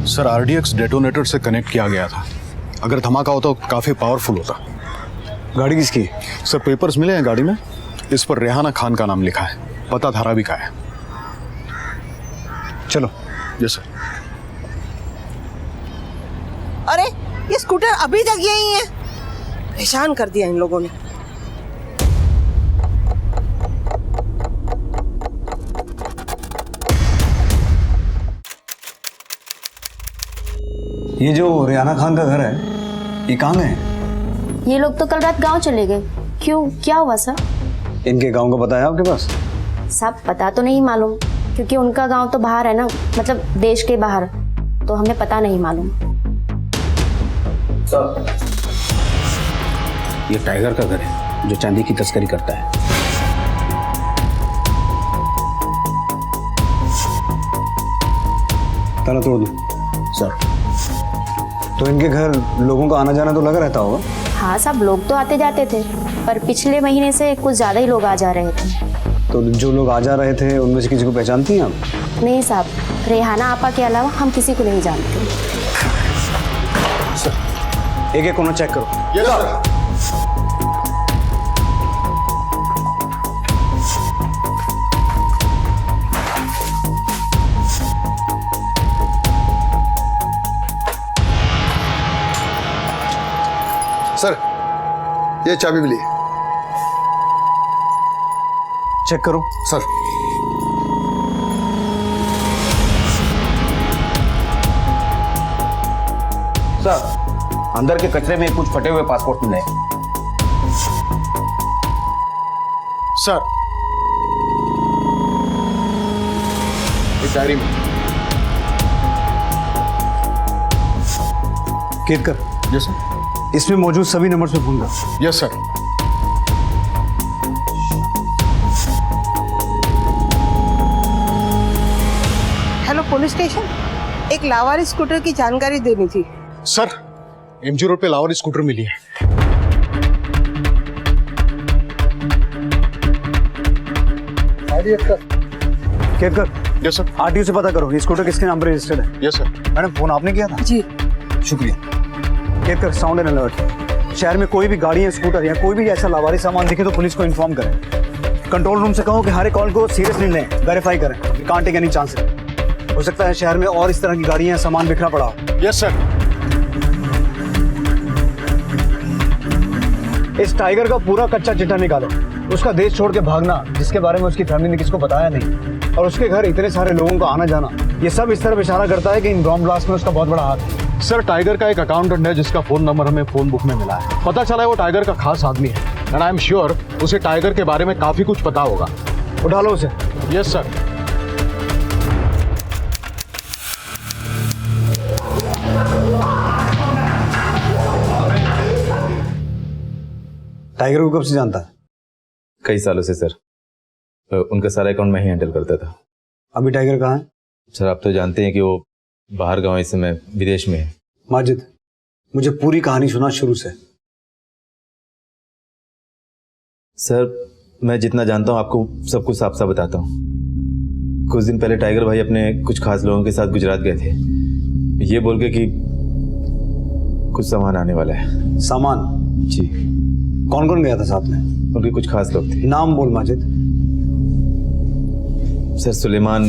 [SPEAKER 8] सर, RDX डेटोनेटर से कनेक्ट किया गया था। अगर धमाका होता तो काफी पावरफुल होता।
[SPEAKER 6] गाड़ी किसकी?
[SPEAKER 8] सर, पेपर्स मिले हैं गाड़ी में। इस पर रेहाना खान का नाम लिखा है। पता धारावी का है।
[SPEAKER 6] चलो।
[SPEAKER 8] Yes sir.
[SPEAKER 10] अरे ये स्कूटर अभी तक यही है। परेशान कर दिया इन लोगों ने।
[SPEAKER 6] ये जो रेहाना खान का घर है, ये कहाँ है?
[SPEAKER 15] ये लोग तो कल रात गांव चले गए। क्यों, क्या हुआ सर?
[SPEAKER 6] इनके गांव का पता है आपके पास?
[SPEAKER 15] सब पता तो नहीं मालूम, क्योंकि उनका गांव तो बाहर है ना, मतलब देश के बाहर, तो हमें पता नहीं मालूम।
[SPEAKER 12] सर, ये टाइगर का घर है जो चांदी की तस्करी करता है।
[SPEAKER 6] ताला तोड़ दो।
[SPEAKER 12] सर,
[SPEAKER 6] तो इनके घर लोगों का आना जाना तो लगा रहता होगा?
[SPEAKER 15] हाँ, सब लोग तो आते जाते थे, पर पिछले महीने से कुछ ज्यादा ही लोग आ जा रहे थे।
[SPEAKER 6] तो जो लोग आ जा रहे थे उनमें से किसी को पहचानती हैं आप?
[SPEAKER 15] नहीं साहब, रेहाना आपा के अलावा हम किसी को नहीं जानते।
[SPEAKER 6] एक एक कोना चेक करो।
[SPEAKER 8] Yes sir.
[SPEAKER 16] सर, ये चाबी मिली।
[SPEAKER 6] चेक करो।
[SPEAKER 16] सर,
[SPEAKER 12] सर, अंदर के कचरे में कुछ फटे हुए पासपोर्ट मिले।
[SPEAKER 8] सर, इस डायरी में।
[SPEAKER 6] केतकर।
[SPEAKER 8] Yes sir.
[SPEAKER 6] इसमें मौजूद सभी नंबर पे फोन कर।
[SPEAKER 8] Yes sir.
[SPEAKER 10] Hello police station, एक लावारी स्कूटर की जानकारी देनी थी।
[SPEAKER 8] सर, MG रोड पे लावारी स्कूटर मिली है।
[SPEAKER 6] केतकर।
[SPEAKER 8] Yes sir.
[SPEAKER 6] RTO से पता करो ये स्कूटर किसके नाम पर रजिस्टर्ड है।
[SPEAKER 8] Yes sir.
[SPEAKER 6] मैडम, फोन आपने किया था?
[SPEAKER 10] जी।
[SPEAKER 6] शुक्रिया। Ketkar, sound and alert. शहर में कोई भी गाड़ी या स्कूटर या कोई भी ऐसा लावारी सामान दिखे तो पुलिस को इन्फॉर्म करें। कंट्रोल रूम से कहो कि हर एक कॉल को सीरियसली लें, वेरीफाई करें। Can't take any chance. हो सकता है शहर में और इस तरह की गाड़ियां या सामान बिखरा पड़ा हो।
[SPEAKER 8] Yes sir.
[SPEAKER 6] इस टाइगर का पूरा कच्चा चिट्ठा निकालो। उसका देश छोड़ के भागना, जिसके बारे में उसकी फैमिली ने किसको बताया नहीं, और उसके घर इतने सारे लोगों का आना जाना, ये सब इस तरफ इशारा करता है कि इन बॉम्ब ब्लास्ट में उसका बहुत बड़ा हाथ है।
[SPEAKER 8] सर टाइगर का एक अकाउंटेंट है जिसका फोन नंबर हमें फोन बुक में मिला है। पता चला है वो टाइगर का खास आदमी है एंड आई एम श्योर उसे टाइगर के बारे में काफी कुछ पता होगा।
[SPEAKER 9] उठा लो उसे।
[SPEAKER 8] Yes sir.
[SPEAKER 6] टाइगर को कब से जानता है?
[SPEAKER 3] कई सालों से सर। उनका सारा अकाउंट मैं ही हैंडल करता था।
[SPEAKER 6] अभी टाइगर कहाँ है?
[SPEAKER 3] सर आप तो जानते हैं कि वो बाहर गांव इस समय विदेश में है।
[SPEAKER 6] माजिद, मुझे पूरी कहानी सुना शुरू से।
[SPEAKER 3] सर मैं जितना जानता हूँ आपको सब कुछ साफ साफ बताता हूँ। कुछ दिन पहले टाइगर भाई अपने कुछ खास लोगों के साथ गुजरात गए थे, ये बोल के कि कुछ सामान आने वाला है।
[SPEAKER 6] सामान?
[SPEAKER 3] जी।
[SPEAKER 6] कौन कौन गया था साथ में?
[SPEAKER 3] उनके कुछ खास लोग थे।
[SPEAKER 6] नाम बोल माजिद।
[SPEAKER 3] सर सुलेमान,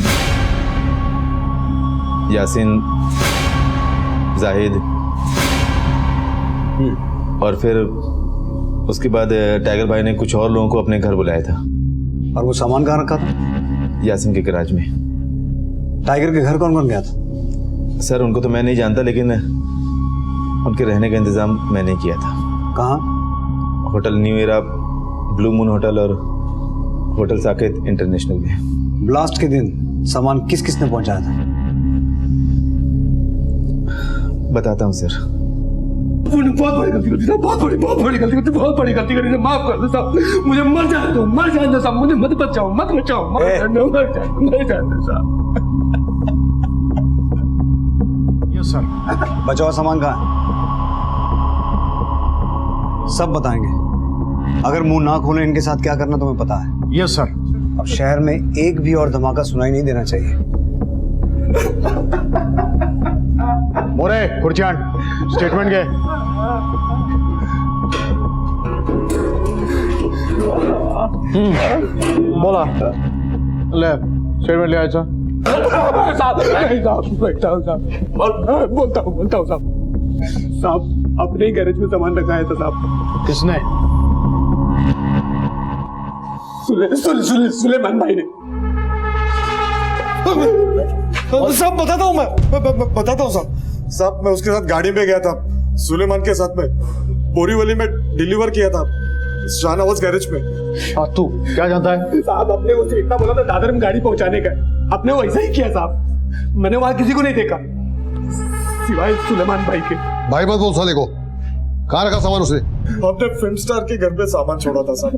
[SPEAKER 3] यासीन, जाहिद और फिर उसके बाद टाइगर भाई ने कुछ और लोगों को अपने घर बुलाया था।
[SPEAKER 6] और वो सामान कहाँ रखा था?
[SPEAKER 3] यासीन के गैराज में।
[SPEAKER 6] टाइगर के घर कौन कौन गया था?
[SPEAKER 3] सर उनको तो मैं नहीं जानता, लेकिन उनके रहने का इंतजाम मैंने किया था।
[SPEAKER 6] कहाँ?
[SPEAKER 3] Hotel new era, blue moon hotel और होटल साकेत इंटरनेशनल में।
[SPEAKER 6] ब्लास्ट के दिन सामान किस किस ने पहुंचाया था?
[SPEAKER 3] बताता हूँ सर।
[SPEAKER 9] बहुत बड़ी गलती कर दी साहब, बहुत बड़ी गलती कर दी। माफ कर दो साहब, मुझे मर जाने दो साहब, मुझे मत बचाओ मर जाने दो साहब।
[SPEAKER 8] Yes sir.
[SPEAKER 6] बचाओ सामान कहाँ है? सब बताएंगे। अगर मुंह ना खोले इनके साथ क्या करना तुम्हें पता है?
[SPEAKER 8] Yes sir.
[SPEAKER 6] अब शहर में एक भी और धमाका सुनाई नहीं देना चाहिए।
[SPEAKER 8] मोरे खुर्चियान स्टेटमेंट के। बोला ले स्टेटमेंट ले आया
[SPEAKER 9] बोलता हूँ साहब, अपने ही गैरेज में सामान रखा है था साहब।
[SPEAKER 8] किसने?
[SPEAKER 9] सुलेमान भाई ने।
[SPEAKER 23] सब बताता हूँ मैं बताता हूँ साहब, मैं उसके साथ गाड़ी में गया था, सुलेमान के साथ में बोरीवली में डिलीवर किया था शाहनवाज गैरेज में।
[SPEAKER 8] तू क्या जानता है?
[SPEAKER 9] साहब अपने उसे इतना बोला था दादर में गाड़ी पहुंचाने का, अपने वैसा ही किया साहब। मैंने वहां किसी को नहीं देखा सिवाय सुलेमान भाई के।
[SPEAKER 16] भाई मत बोल साले को, कहाँ रखा सामान उसने?
[SPEAKER 23] हमने फिल्म स्टार के घर पे सामान छोड़ा था साहब।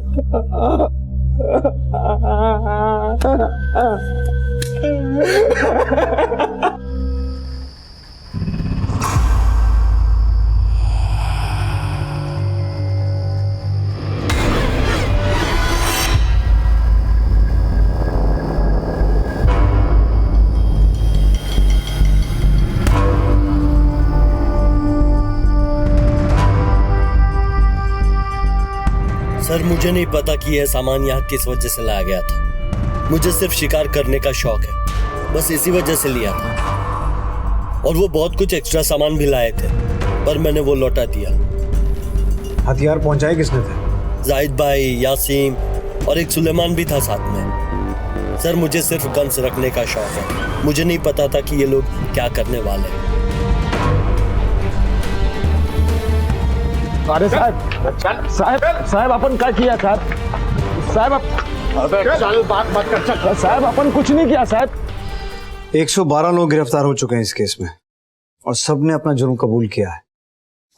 [SPEAKER 14] सर मुझे नहीं पता कि यह सामान यहाँ किस वजह से लाया गया था। मुझे सिर्फ शिकार करने का शौक है, बस इसी वजह से लिया था। और वो बहुत कुछ एक्स्ट्रा सामान भी लाए थे, पर मैंने वो लौटा दिया।
[SPEAKER 6] हथियार पहुंचाए किसने थे?
[SPEAKER 14] जाहिद भाई, यासीन और एक सुलेमान भी था साथ में। सर मुझे सिर्फ गन्स रखने का शौक है, मुझे नहीं पता था कि ये लोग क्या करने वाले हैं।
[SPEAKER 9] अरे साहब अपन क्या किया साहब? चल बात मत कर साहब, अपन कुछ नहीं किया साहब।
[SPEAKER 6] 112 लोग गिरफ्तार हो चुके हैं इस केस में और सबने अपना जुर्म कबूल किया है।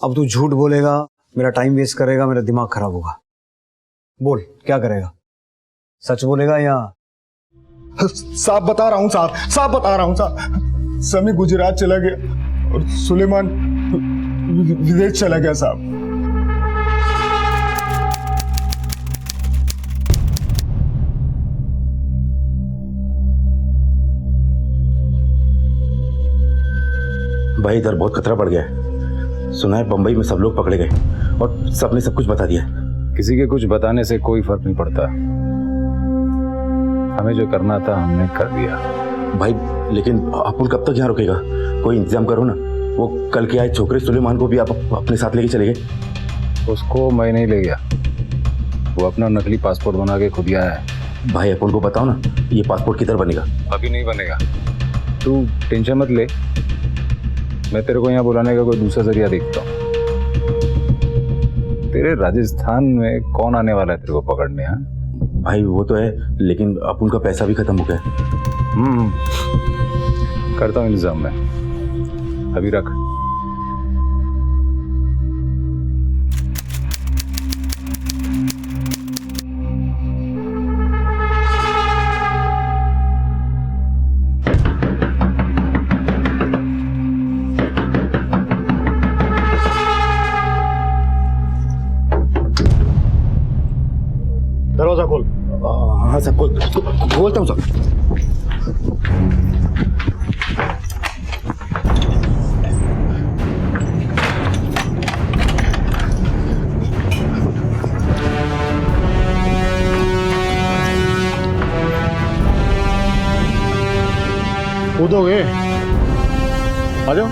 [SPEAKER 6] अब तू झूठ बोलेगा, मेरा टाइम वेस्ट करेगा, मेरा दिमाग खराब होगा। बोल क्या करेगा? सच बोलेगा या?
[SPEAKER 9] साहब बता रहा हूँ साहब, समी गुजरात चला गया और सुलेमान विदेश चला गया साहब।
[SPEAKER 7] भाई इधर बहुत खतरा बढ़ गया है। सुना है बंबई में सब लोग पकड़े गए और सबने सब कुछ बता दिया।
[SPEAKER 17] किसी के कुछ बताने से कोई फर्क नहीं पड़ता, हमें जो करना था हमने कर दिया।
[SPEAKER 7] भाई लेकिन अपुन कब तक यहाँ रुकेगा? कोई इंतजाम करो ना। वो कल के आए छोकरे सुलेमान को भी आप अपने साथ लेके चले गए।
[SPEAKER 17] उसको मैं नहीं ले गया, वो अपना नकली पासपोर्ट बना के खुद आया है।
[SPEAKER 7] भाई अपुन को बताओ ना ये पासपोर्ट किधर बनेगा?
[SPEAKER 17] अभी नहीं बनेगा, तू टेंशन मत ले, मैं तेरे को यहाँ बुलाने का कोई दूसरा जरिया देखता हूँ। तेरे राजस्थान में कौन आने वाला है तेरे को पकड़ने? हाँ
[SPEAKER 7] भाई वो तो है, लेकिन अपुन का पैसा भी खत्म हो गया।
[SPEAKER 17] करता हूँ इंतजाम में, अभी रख।
[SPEAKER 23] दरवाजा खोल।
[SPEAKER 7] हाँ साहब, खोलता हूँ साहब।
[SPEAKER 23] कूदोगे? आ जाओ।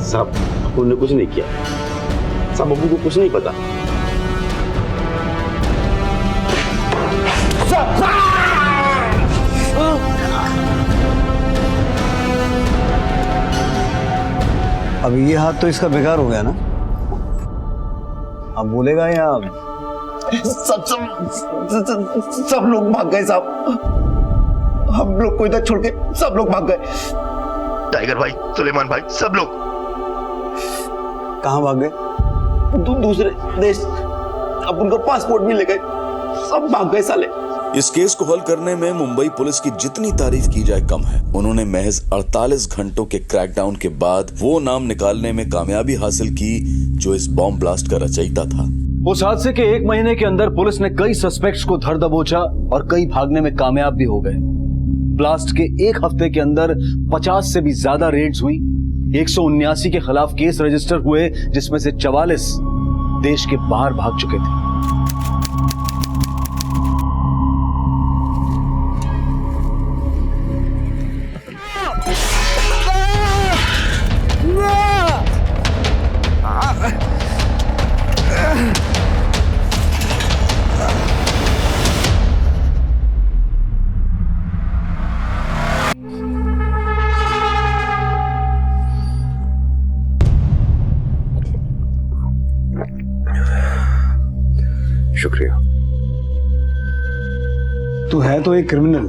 [SPEAKER 7] साहब अपुन ने कुछ नहीं किया साहब, अपुन को कुछ नहीं पता।
[SPEAKER 6] अब ये हाथ तो इसका बेकार हो गया ना? अब बोलेगा या
[SPEAKER 7] सब लोग भाग गए साहब, हम लोग को इधर छोड़ के सब लोग भाग गए। टाइगर भाई, सुलेमान भाई, सब लोग।
[SPEAKER 6] कहाँ भाग गए?
[SPEAKER 7] दूसरे देश। अब उनका पासपोर्ट भी ले गए, सब भाग गए साले।
[SPEAKER 11] इस केस को हल करने में मुंबई पुलिस की जितनी तारीफ की जाए कम है। उन्होंने महज 48 घंटों के क्रैकडाउन के बाद वो नाम निकालने में कामयाबी हासिल की जो इस बॉम्ब ब्लास्ट का रचयिता था।
[SPEAKER 1] उस हादसे के 1 महीने के अंदर पुलिस ने कई सस्पेक्ट्स को धर दबोचा और कई भागने में कामयाब भी हो गए। ब्लास्ट के 1 हफ्ते के अंदर 50 से भी ज्यादा रेड्स हुई, 179 के खिलाफ केस रजिस्टर हुए, जिसमें से 44 देश के बाहर भाग चुके थे।
[SPEAKER 5] शुक्रिया।
[SPEAKER 6] तू है तो एक क्रिमिनल,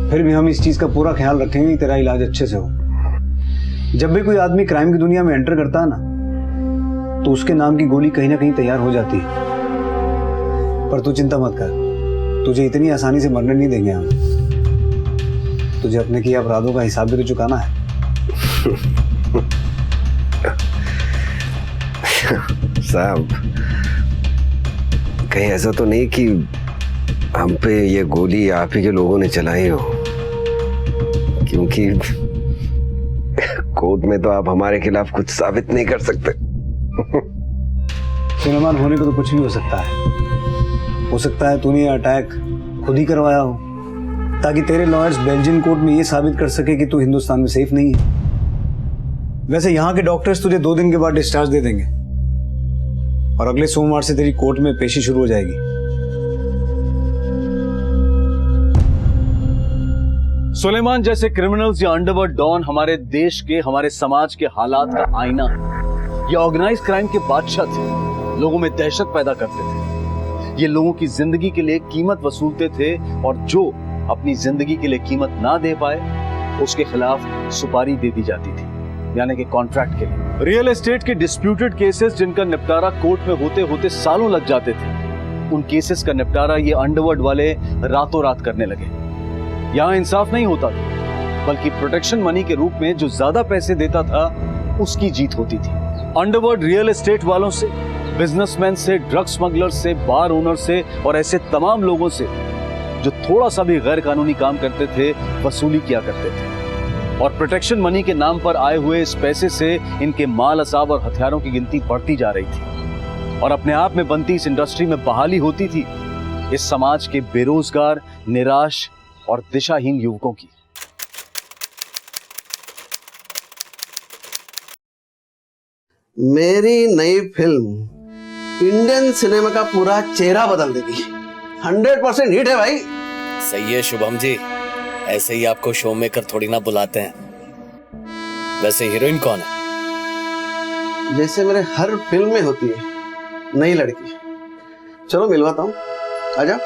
[SPEAKER 6] फिर भी हम इस चीज का पूरा ख्याल रखेंगे कि तेरा इलाज अच्छे से हो। जब भी कोई आदमी क्राइम की दुनिया में एंटर करता है ना, तो उसके नाम की गोली कहीं ना कहीं तैयार हो जाती है। पर तू चिंता मत कर, तुझे इतनी आसानी से मरने नहीं देंगे हम। तुझे अपने किए अपराधों का हिसाब भी तो चुकाना है।
[SPEAKER 5] साहब, कहीं ऐसा तो नहीं कि हम पे ये गोली आप ही के लोगों ने चलाई हो? क्योंकि कोर्ट में तो आप हमारे खिलाफ कुछ साबित नहीं कर सकते।
[SPEAKER 6] सुलेमान, होने को तो कुछ भी हो सकता है। हो सकता है तूने ये अटैक खुद ही करवाया हो, ताकि तेरे लॉयर्स बेल्जियन कोर्ट में ये साबित कर सके कि तू हिंदुस्तान में सेफ नहीं है। वैसे यहाँ के डॉक्टर्स तुझे 2 दिन के बाद डिस्चार्ज दे देंगे और अगले सोमवार से तेरी कोर्ट में पेशी शुरू हो जाएगी।
[SPEAKER 1] सुलेमान जैसे क्रिमिनल्स या अंडरवर्ल्ड डॉन हमारे देश के, हमारे समाज के हालात का आईना है। ये ऑर्गेनाइज क्राइम के बादशाह थे, लोगों में दहशत पैदा करते थे। ये लोगों की जिंदगी के लिए कीमत वसूलते थे और जो अपनी जिंदगी के लिए कीमत ना दे पाए उसके खिलाफ सुपारी दे दी जाती थी, यानी कि कॉन्ट्रैक्ट के लिए। रियल एस्टेट के डिस्प्यूटेड केसेस जिनका निपटारा कोर्ट में होते होते सालों लग जाते थे, उन केसेस का निपटारा ये अंडरवर्ल्ड वाले रातों रात करने लगे। यहाँ इंसाफ नहीं होता था, बल्कि प्रोटेक्शन मनी के रूप में जो ज्यादा पैसे देता था उसकी जीत होती थी। अंडरवर्ल्ड रियल एस्टेट वालों से, बिजनेसमैन से, ड्रग स्मगलर से, बार ओनर से और ऐसे तमाम लोगों से जो थोड़ा सा भी गैर कानूनी काम करते थे वसूली किया करते थे। और प्रोटेक्शन मनी के नाम पर आए हुए इस पैसे से इनके माल असाब और हथियारों की गिनती बढ़ती जा रही थी और अपने आप में बनती इस इंडस्ट्री में बहाली होती थी इस समाज के बेरोजगार, निराश और दिशाहीन युवकों की।
[SPEAKER 18] मेरी नई फिल्म इंडियन सिनेमा का पूरा चेहरा बदल देगी। 100% हिट है भाई।
[SPEAKER 14] सही है शुभम जी, ऐसे ही आपको शो मेकर थोड़ी ना बुलाते हैं। वैसे हीरोइन कौन है?
[SPEAKER 18] जैसे मेरे हर फिल्म में होती है, नई लड़की। चलो मिलवाता हूँ, आजा।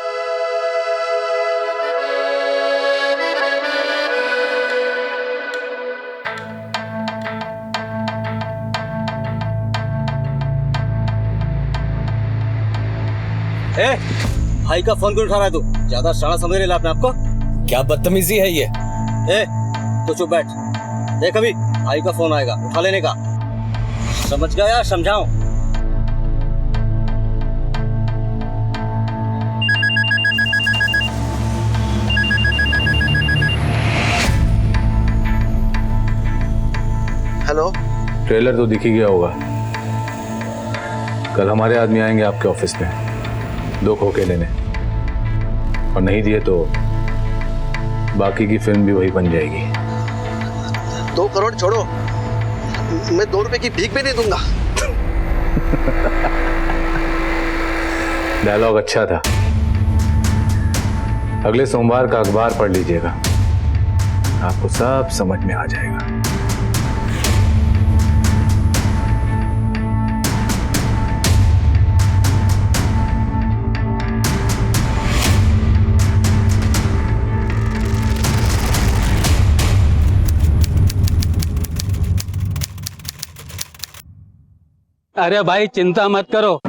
[SPEAKER 12] भाई का फोन क्यों उठा रहा है तू? ज्यादा शाना समझ रहे अपने आपको?
[SPEAKER 14] क्या बदतमीजी है ये?
[SPEAKER 12] तो चुप बैठ, देख अभी भाई का फोन आएगा, उठा लेने का। समझ गया या समझाऊं?
[SPEAKER 18] हेलो।
[SPEAKER 3] ट्रेलर तो दिख ही गया होगा। कल हमारे आदमी आएंगे आपके ऑफिस में 2 खोखे लेने, और नहीं दिए तो बाकी की फिल्म भी वही बन जाएगी।
[SPEAKER 18] 2 करोड़ छोड़ो, मैं 2 रुपए की भीख भी नहीं दूंगा।
[SPEAKER 3] डायलॉग अच्छा था। अगले सोमवार का अखबार पढ़ लीजिएगा, आपको सब समझ में आ जाएगा।
[SPEAKER 19] अरे भाई चिंता मत करो,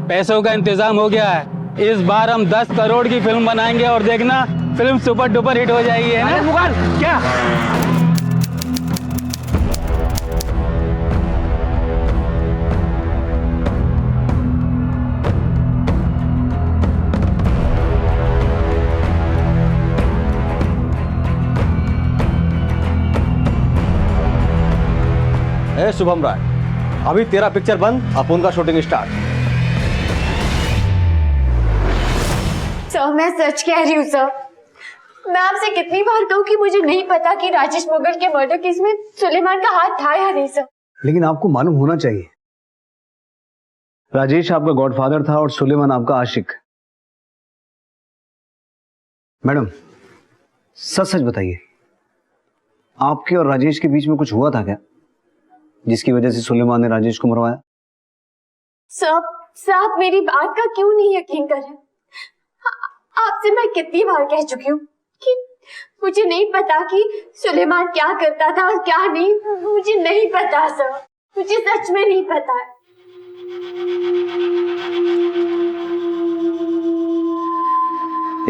[SPEAKER 19] पैसों का इंतजाम हो गया है। इस बार हम 10 करोड़ की फिल्म बनाएंगे और देखना फिल्म सुपर डुपर हिट हो जाएगी, है ना? मुगल क्या?
[SPEAKER 12] शुभम राय, अभी तेरा पिक्चर बंद, अपन का शूटिंग स्टार्ट।
[SPEAKER 15] सर मैं सच कह रही हूँ सर। मैं आपसे कितनी बार कहूँ कि मुझे नहीं पता कि राजेश मुगल के मर्डर केस में सुलेमान का हाथ था या नहीं सर।
[SPEAKER 6] लेकिन आपको मालूम होना चाहिए, राजेश आपका गॉडफादर था और सुलेमान आपका आशिक। मैडम सच सच बताइए, आपके और राजेश के बीच में कुछ हुआ था क्या, जिसकी वजह से सुलेमान ने राजेश को मरवाया?
[SPEAKER 15] सर आप मेरी बात का क्यों नहीं यकीन कर रहे? आपसे मैं कितनी बार कह चुकी हूँ कि मुझे नहीं पता कि सुलेमान क्या करता था और क्या नहीं। मुझे नहीं पता सर, मुझे सच में नहीं पता है।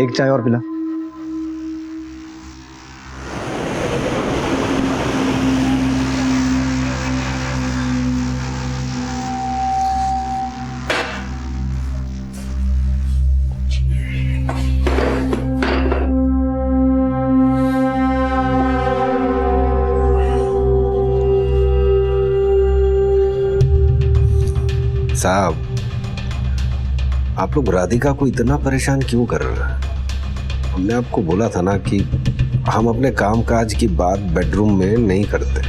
[SPEAKER 6] एक चाय और पिला।
[SPEAKER 5] साहब, आप लोग राधिका को इतना परेशान क्यों कर रहे हैं? हमने आपको बोला था ना कि हम अपने कामकाज की बात बेडरूम में नहीं करते।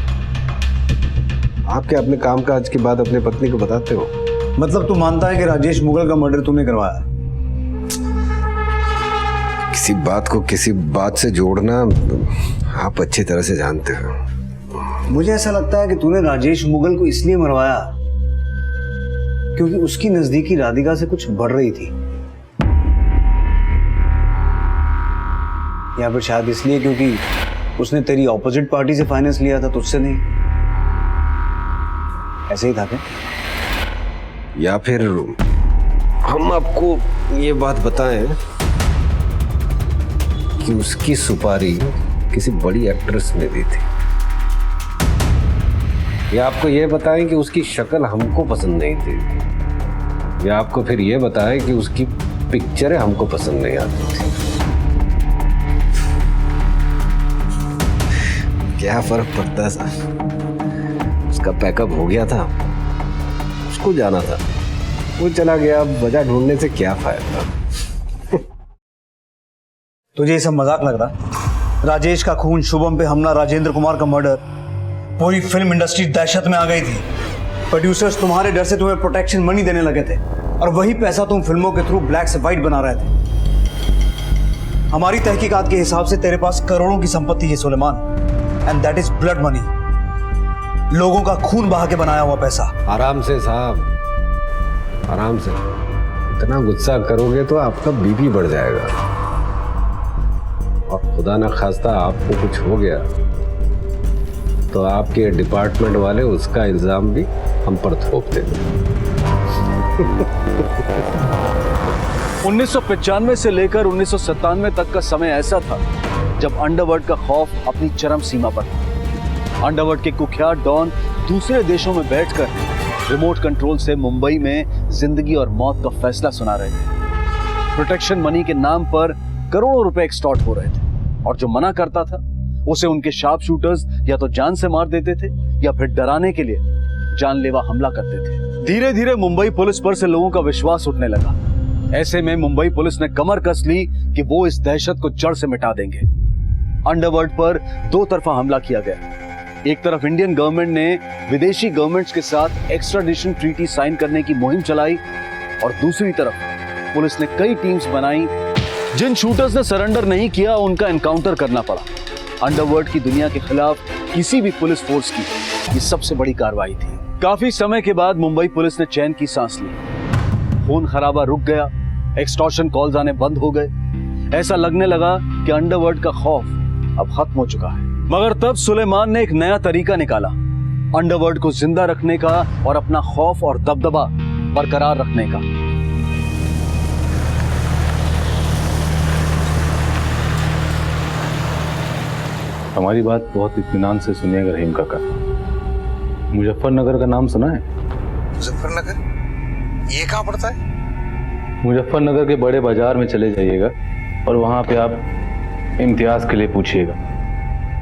[SPEAKER 5] आप क्या अपने कामकाज की बात अपनी पत्नी को बताते हो?
[SPEAKER 6] मतलब तू मानता है कि राजेश मुगल का मर्डर तूने करवाया?
[SPEAKER 5] किसी बात को किसी बात से जोड़ना आप अच्छी तरह से जानते हो।
[SPEAKER 6] मुझे ऐसा लगता है कि तूने राजेश मुगल को इसलिए मरवाया क्योंकि उसकी नजदीकी राधिका से कुछ बढ़ रही थी, या फिर शायद इसलिए क्योंकि उसने तेरी ऑपोजिट पार्टी से फाइनेंस लिया था, तुझसे नहीं। ऐसे ही था क्या?
[SPEAKER 5] या फिर हम आपको ये बात बताएं कि उसकी सुपारी किसी बड़ी एक्ट्रेस ने दी थी, या आपको ये बताएं कि उसकी शक्ल हमको पसंद नहीं थी, या आपको फिर ये बताएं कि उसकी पिक्चरें हमको पसंद नहीं आती थी। क्या फर्क पड़ता है साहब? उसका पैकअप हो गया था, उसको जाना था, वो चला गया, वजह ढूंढने से क्या फायदा?
[SPEAKER 6] तुझे ये सब मजाक लग रहा? राजेश का खून, शुभम पे हमला, राजेंद्र कुमार का मर्डर, पूरी फिल्म इंडस्ट्री दहशत में आ गई थी। प्रोड्यूसर्स तुम्हारे डर से तुम्हें प्रोटेक्शन मनी देने लगे थे, और वही पैसा तुम फिल्मों के थ्रू ब्लैक से व्हाइट बना रहे थे। हमारी तहकीकात के हिसाब से तेरे पास करोड़ों की संपत्ति है Suleman, and that is blood money. लोगों का खून बहा के बनाया हुआ पैसा।
[SPEAKER 5] आराम से साहब, आराम से। इतना गुस्सा करोगे तो आपका बीपी बढ़ जाएगा, और खुदा ना खास्ता आपको कुछ हो गया तो आपके डिपार्टमेंट वाले उसका इल्जाम भी हम पर थोप देंगे।
[SPEAKER 1] 1995 से लेकर 1997 तक का समय ऐसा था जब अंडरवर्ल्ड का खौफ अपनी चरम सीमा पर था। अंडरवर्ल्ड के कुख्यात डॉन दूसरे देशों में बैठकर रिमोट कंट्रोल से मुंबई में जिंदगी और मौत का फैसला सुना रहे थे। प्रोटेक्शन मनी के नाम पर करोड़ों रुपए एक्सटॉर्ट हो रहे थे, और जो मना करता था उसे उनके शार्प शूटर्स या तो जान से मार देते थे या फिर डराने के लिए जानलेवा हमला करते थे। धीरे धीरे मुंबई पुलिस पर से लोगों का विश्वास उठने लगा। ऐसे में मुंबई पुलिस ने कमर कस ली कि वो इस दहशत को जड़ से मिटा देंगे। अंडरवर्ल्ड पर दो तरफा हमला किया गया। एक तरफ इंडियन गवर्नमेंट ने विदेशी गवर्नमेंट्स के साथ एक्स्ट्राडिशन ट्रीटी साइन करने की मुहिम चलाई, और दूसरी तरफ पुलिस ने कई टीम्स बनाई। जिन शूटर्स ने सरेंडर नहीं किया उनका एनकाउंटर करना पड़ा। अंडरवर्ल्ड की दुनिया के खिलाफ किसी भी पुलिस फोर्स की ये सबसे बड़ी कार्रवाई थी। काफी समय के बाद मुंबई पुलिस ने चैन की सांस ली। खून खराबा रुक गया, एक्सटॉर्शन कॉल्स आने बंद हो गए। ऐसा लगने लगा कि अंडरवर्ल्ड का खौफ अब खत्म हो चुका है। मगर तब सुलेमान ने एक नया तरीका निकाला अंडरवर्ल्ड को जिंदा रखने का और अपना खौफ और दबदबा बरकरार रखने का।
[SPEAKER 3] हमारी बात बहुत इत्मीनान से सुनिएगा रहीम काका। मुजफ्फरनगर का नाम सुना है?
[SPEAKER 16] मुजफ्फरनगर ये कहाँ पड़ता है?
[SPEAKER 3] मुजफ्फरनगर के बड़े बाजार में चले जाइएगा और वहां पे आप इम्तियाज के लिए पूछिएगा।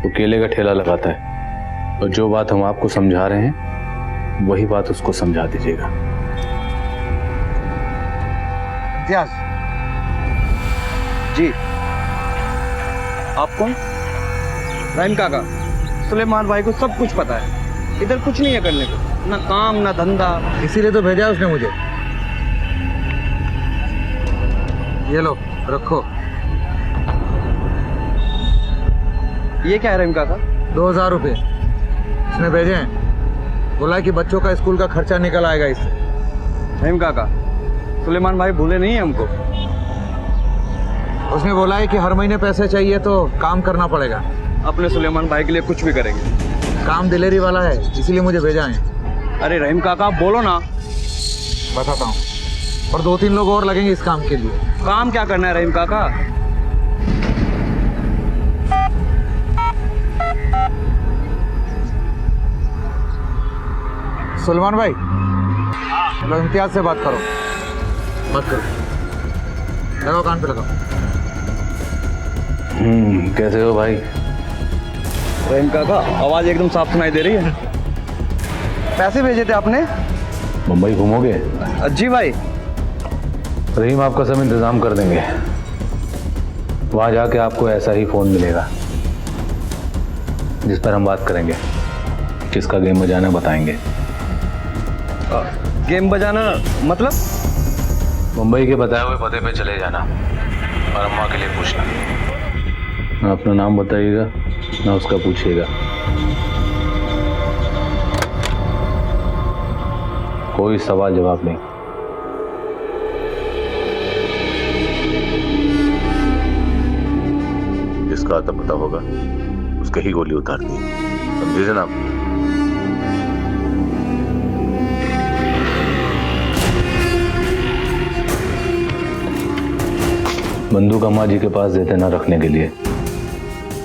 [SPEAKER 3] वो केले का ठेला लगाता है, और जो बात हम आपको समझा रहे हैं वही बात उसको समझा दीजिएगा।
[SPEAKER 16] इम्तियाज
[SPEAKER 1] जी, आप कौन?
[SPEAKER 12] रहीम काका, सुलेमान भाई को सब कुछ पता है। इधर कुछ नहीं है करने को, ना काम ना धंधा,
[SPEAKER 5] इसीलिए तो भेजा उसने मुझे। ये लो रखो।
[SPEAKER 12] ये क्या है रहीम काका?
[SPEAKER 5] 2000 रुपये उसने भेजे हैं। बोला कि बच्चों का स्कूल का खर्चा निकल आएगा इससे।
[SPEAKER 12] रहीम काका, सुलेमान भाई भूले नहीं है हमको।
[SPEAKER 5] उसने बोला है कि हर महीने पैसे चाहिए तो काम करना पड़ेगा।
[SPEAKER 12] अपने सुलेमान भाई के लिए कुछ भी करेंगे।
[SPEAKER 5] काम दिलेरी वाला है, इसीलिए मुझे भेजा है।
[SPEAKER 12] अरे रहीम काका बोलो ना।
[SPEAKER 5] बताता हूँ, और 2-3 लोग और लगेंगे इस काम के लिए।
[SPEAKER 12] काम क्या करना है रहीम काका?
[SPEAKER 5] सुलेमान भाई, लो इम्तियाज से बात करो। बात करो, लगाओ कान पे लगाओ।
[SPEAKER 3] कैसे हो भाई?
[SPEAKER 12] रहीम काका, आवाज एकदम साफ सुनाई दे रही है। पैसे भेजे थे आपने?
[SPEAKER 3] मुंबई घूमोगे?
[SPEAKER 12] जी भाई।
[SPEAKER 3] रहीम आपका सब इंतजाम कर देंगे। वहां जाके आपको ऐसा ही फोन मिलेगा जिस पर हम बात करेंगे। किसका गेम बजाना बताएंगे।
[SPEAKER 12] गेम बजाना मतलब?
[SPEAKER 3] मुंबई के बताए हुए पते पे चले जाना और अम्मा के लिए पूछना। ना अपना नाम बताइएगा ना उसका पूछिएगा। कोई सवाल जवाब नहीं।
[SPEAKER 7] जिसका आता पता होगा उसके ही गोली उतारनी, समझे जनाब?
[SPEAKER 3] बंदूक अम्मा जी के पास देते ना रखने के लिए।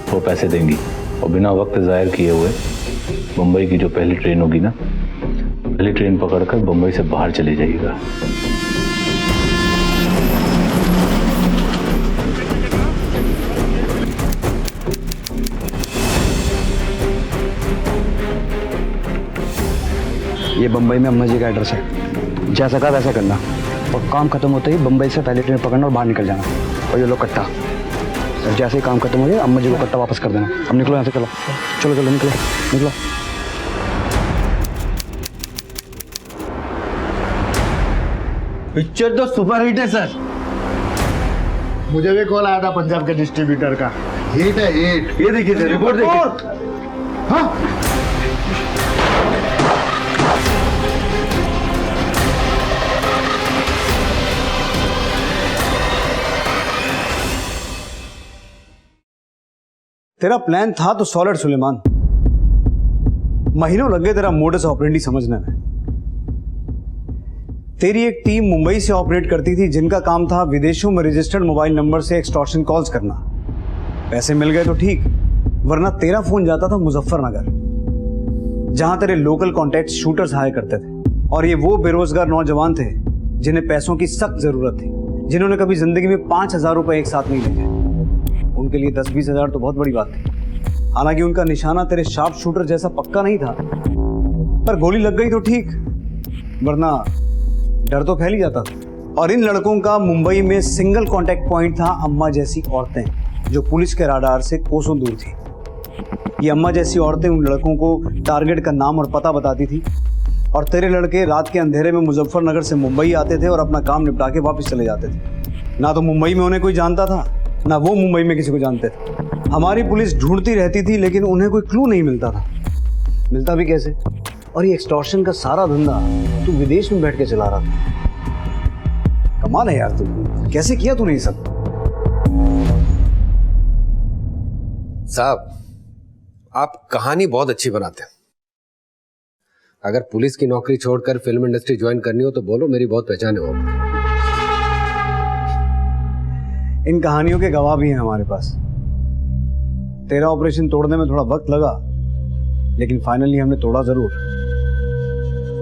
[SPEAKER 3] वो पैसे देंगी और बिना वक्त जाहिर किए हुए मुंबई की जो पहली ट्रेन होगी ना, पहली ट्रेन पकड़कर मुंबई से बाहर चले जाइएगा।
[SPEAKER 12] ये बम्बई में अम्मा जी का एड्रेस है। जैसा कहा वैसा करना, और काम खत्म होते ही बम्बई से पहले ट्रेन पकड़ना और बाहर निकल जाना। और ये लो कट्टा, और जैसे ही काम खत्म हो गया अम्मा जी को कट्टा वापस कर देना। अब निकलो यहाँ से, चलो चलो चलो निकलो निकलो।
[SPEAKER 9] पिक्चर तो सुपरहिट है सर।
[SPEAKER 16] मुझे भी कॉल आया था पंजाब के डिस्ट्रीब्यूटर का, हिट है हिट।
[SPEAKER 9] ये देखिए सर, रिपोर्ट देखिए।
[SPEAKER 16] हाँ
[SPEAKER 6] तेरा प्लान था तो सॉलिड सुलेमान। महीनों लग गए तेरा मोडस ऑपरेंडी समझने में। तेरी एक टीम मुंबई से ऑपरेट करती थी जिनका काम था विदेशों में रजिस्टर्ड मोबाइल नंबर से एक्सटॉर्शन कॉल्स करना। पैसे मिल गए तो ठीक, वरना तेरा फोन जाता था मुजफ्फरनगर, जहां तेरे लोकल कॉन्टैक्ट शूटर्स हायर करते थे। और ये वो बेरोजगार नौजवान थे जिन्हें पैसों की सख्त जरूरत थी, जिन्होंने कभी जिंदगी में 5,000 रुपए एक साथ नहीं लिए। उनके लिए 10-20 हजार तो बहुत बड़ी बात थी। हालांकि उनका निशाना तेरे शार्प शूटर जैसा पक्का नहीं था, पर गोली लग गई तो ठीक, वरना डर तो फैल ही जाता था। और इन लड़कों का मुंबई में सिंगल कांटेक्ट पॉइंट था अम्मा जैसी औरतें, जो पुलिस के राडार से कोसों दूर थी। ये अम्मा जैसी औरतें उन लड़कों को टारगेट का नाम और पता बताती थी, और तेरे लड़के रात के अंधेरे में मुजफ्फरनगर से मुंबई आते थे और अपना काम निपटा के वापस चले जाते थे। ना तो मुंबई में उन्हें कोई जानता था, ना वो मुंबई में किसी को जानते थे। हमारी पुलिस ढूंढती रहती थी, लेकिन उन्हें कोई क्लू नहीं मिलता था। मिलता भी कैसे? और ये एक्सटॉर्शन का सारा धंधा तू विदेश में बैठ के चला रहा था। कमाल है यार, तू कैसे किया तूने ये सब?
[SPEAKER 5] साहब, आप कहानी बहुत अच्छी बनाते हैं। अगर पुलिस की नौकरी छोड़कर फिल्म इंडस्ट्री ज्वाइन करनी हो तो बोलो, मेरी बहुत पहचान है।
[SPEAKER 6] इन कहानियों के गवाह भी हैं हमारे पास। तेरा ऑपरेशन तोड़ने में थोड़ा वक्त लगा, लेकिन फाइनली हमने तोड़ा जरूर।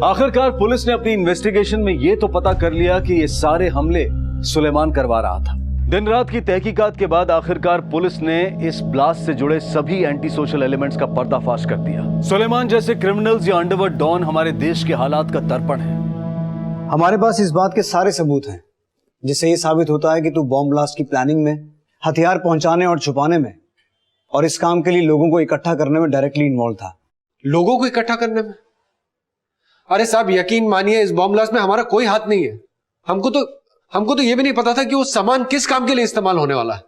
[SPEAKER 1] आखिरकार पुलिस ने अपनी इन्वेस्टिगेशन में यह तो पता कर लिया कि ये सारे हमले सुलेमान करवा रहा था। दिन रात की तहकीकात के बाद आखिरकार पुलिस ने इस ब्लास्ट से जुड़े सभी एंटी सोशल एलिमेंट्स का पर्दाफाश कर दिया। सुलेमान जैसे क्रिमिनल्स या अंडरवर्ल्ड डॉन हमारे देश के हालात का दर्पण है।
[SPEAKER 6] हमारे पास इस बात के सारे सबूत हैं, जिससे ये साबित होता है कि तू बॉम्ब ब्लास्ट की प्लानिंग में, हथियार पहुंचाने और छुपाने में, और इस काम के लिए लोगों को इकट्ठा करने में डायरेक्टली इन्वॉल्व था।
[SPEAKER 5] लोगों को इकट्ठा करने में? अरे साहब, यकीन मानिए इस बॉम्ब ब्लास्ट में हमारा कोई हाथ नहीं है। हमको तो ये भी नहीं पता था कि वो सामान किस काम के लिए इस्तेमाल होने वाला है।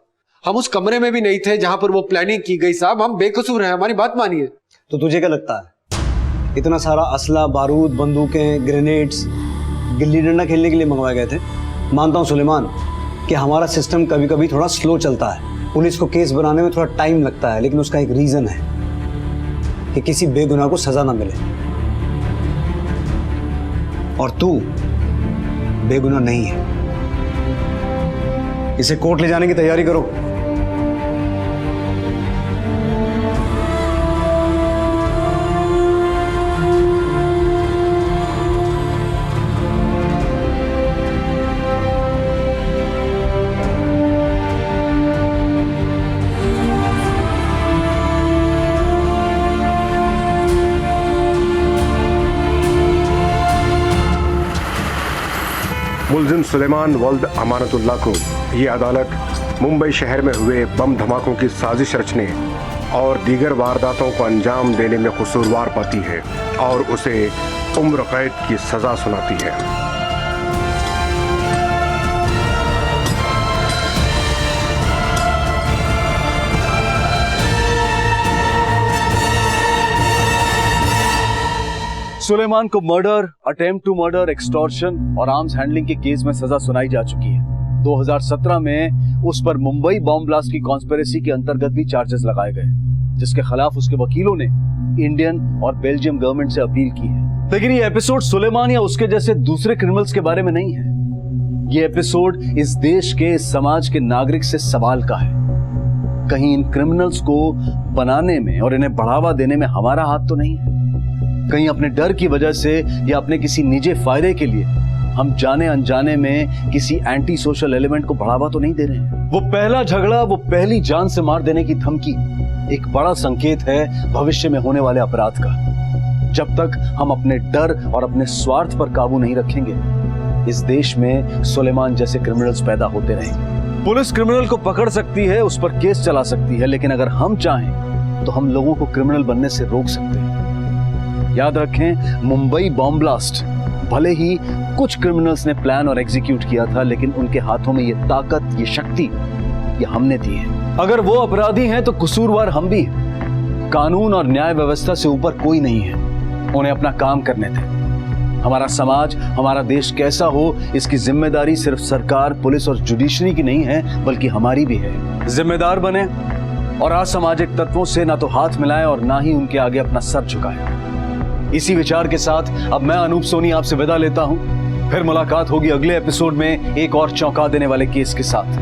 [SPEAKER 5] हम उस कमरे में भी नहीं थे जहां पर वो प्लानिंग की गई। साहब, हम बेकसूर हैं, हमारी बात मानिए।
[SPEAKER 6] तो तुझे क्या लगता है इतना सारा असला, बारूद, बंदूकें, ग्रेनेड्स गिल्ली डंडा खेलने के लिए मंगवाए गए थे? मानता हूं सुलेमान कि हमारा सिस्टम कभी कभी थोड़ा स्लो चलता है, पुलिस को केस बनाने में थोड़ा टाइम लगता है, लेकिन उसका एक रीजन है कि किसी बेगुनाह को सजा ना मिले। और तू बेगुनाह नहीं है। इसे कोर्ट ले जाने की तैयारी करो।
[SPEAKER 13] मुलजिम सुलेमान वल्द अमानतुल्लाह को ये अदालत मुंबई शहर में हुए बम धमाकों की साजिश रचने और दीगर वारदातों को अंजाम देने में कसूरवार पाती है और उसे उम्र कैद की सजा सुनाती है।
[SPEAKER 1] सुलेमान को murder, attempt to murder, extortion और आर्म्स हैंडलिंग के केस में सजा सुनाई जा चुकी है। 2017 में उस पर मुंबई बॉम्ब ब्लास्ट की कॉन्स्पिरेसी के अंतर्गत भी चार्जेस लगाए गए, जिसके खिलाफ उसके वकीलों ने इंडियन और बेल्जियम गवर्नमेंट से अपील की है। लेकिन ये एपिसोड सुलेमान या उसके जैसे दूसरे क्रिमिनल्स के बारे में नहीं है। ये एपिसोड इस देश के, इस समाज के नागरिक से सवाल का है। कहीं इन क्रिमिनल्स को बनाने में और इन्हें बढ़ावा देने में हमारा हाथ तो नहीं है? कहीं अपने डर की वजह से या अपने किसी निजी फायदे के लिए हम जाने अनजाने में किसी एंटी सोशल एलिमेंट को बढ़ावा तो नहीं दे रहे हैं? वो पहला झगड़ा, वो पहली जान से मार देने की धमकी एक बड़ा संकेत है भविष्य में होने वाले अपराध का। जब तक हम अपने डर और अपने स्वार्थ पर काबू नहीं रखेंगे, इस देश में सुलेमान जैसे क्रिमिनल्स पैदा होते रहेंगे। पुलिस क्रिमिनल को पकड़ सकती है, उस पर केस चला सकती है, लेकिन अगर हम चाहें तो हम लोगों को क्रिमिनल बनने से रोक सकते हैं। याद रखें, मुंबई बॉम्ब ब्लास्ट भले ही कुछ क्रिमिनल्स ने प्लान और एग्जीक्यूट किया था, लेकिन उनके हाथों में ये ताकत, ये शक्ति, ये हमने दी है। अगर वो अपराधी हैं तो कसूरवार हम भी हैं। कानून और न्याय व्यवस्था से ऊपर कोई नहीं है, उन्हें अपना काम करने दें। हमारा समाज, हमारा देश कैसा हो, इसकी जिम्मेदारी सिर्फ सरकार, पुलिस और जुडिशरी की नहीं है, बल्कि हमारी भी है। जिम्मेदार बने और असामाजिक तत्वों से ना तो हाथ मिलाएं और ना ही उनके आगे अपना सर झुकाएं। इसी विचार के साथ अब मैं अनूप सोनी आपसे विदा लेता हूं। फिर मुलाकात होगी अगले एपिसोड में एक और चौंका देने वाले केस के साथ।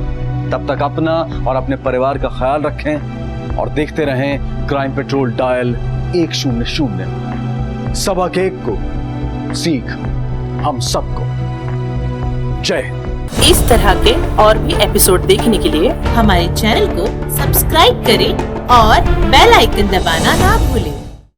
[SPEAKER 1] तब तक अपना और अपने परिवार का ख्याल रखें और देखते रहें क्राइम पेट्रोल डायल 100। सबक एक को सीख हम सबको। जय।
[SPEAKER 2] इस तरह के और भी एपिसोड देखने के लिए हमारे चैनल को सब्सक्राइब करें और बेल आइकन दबाना ना भूलें।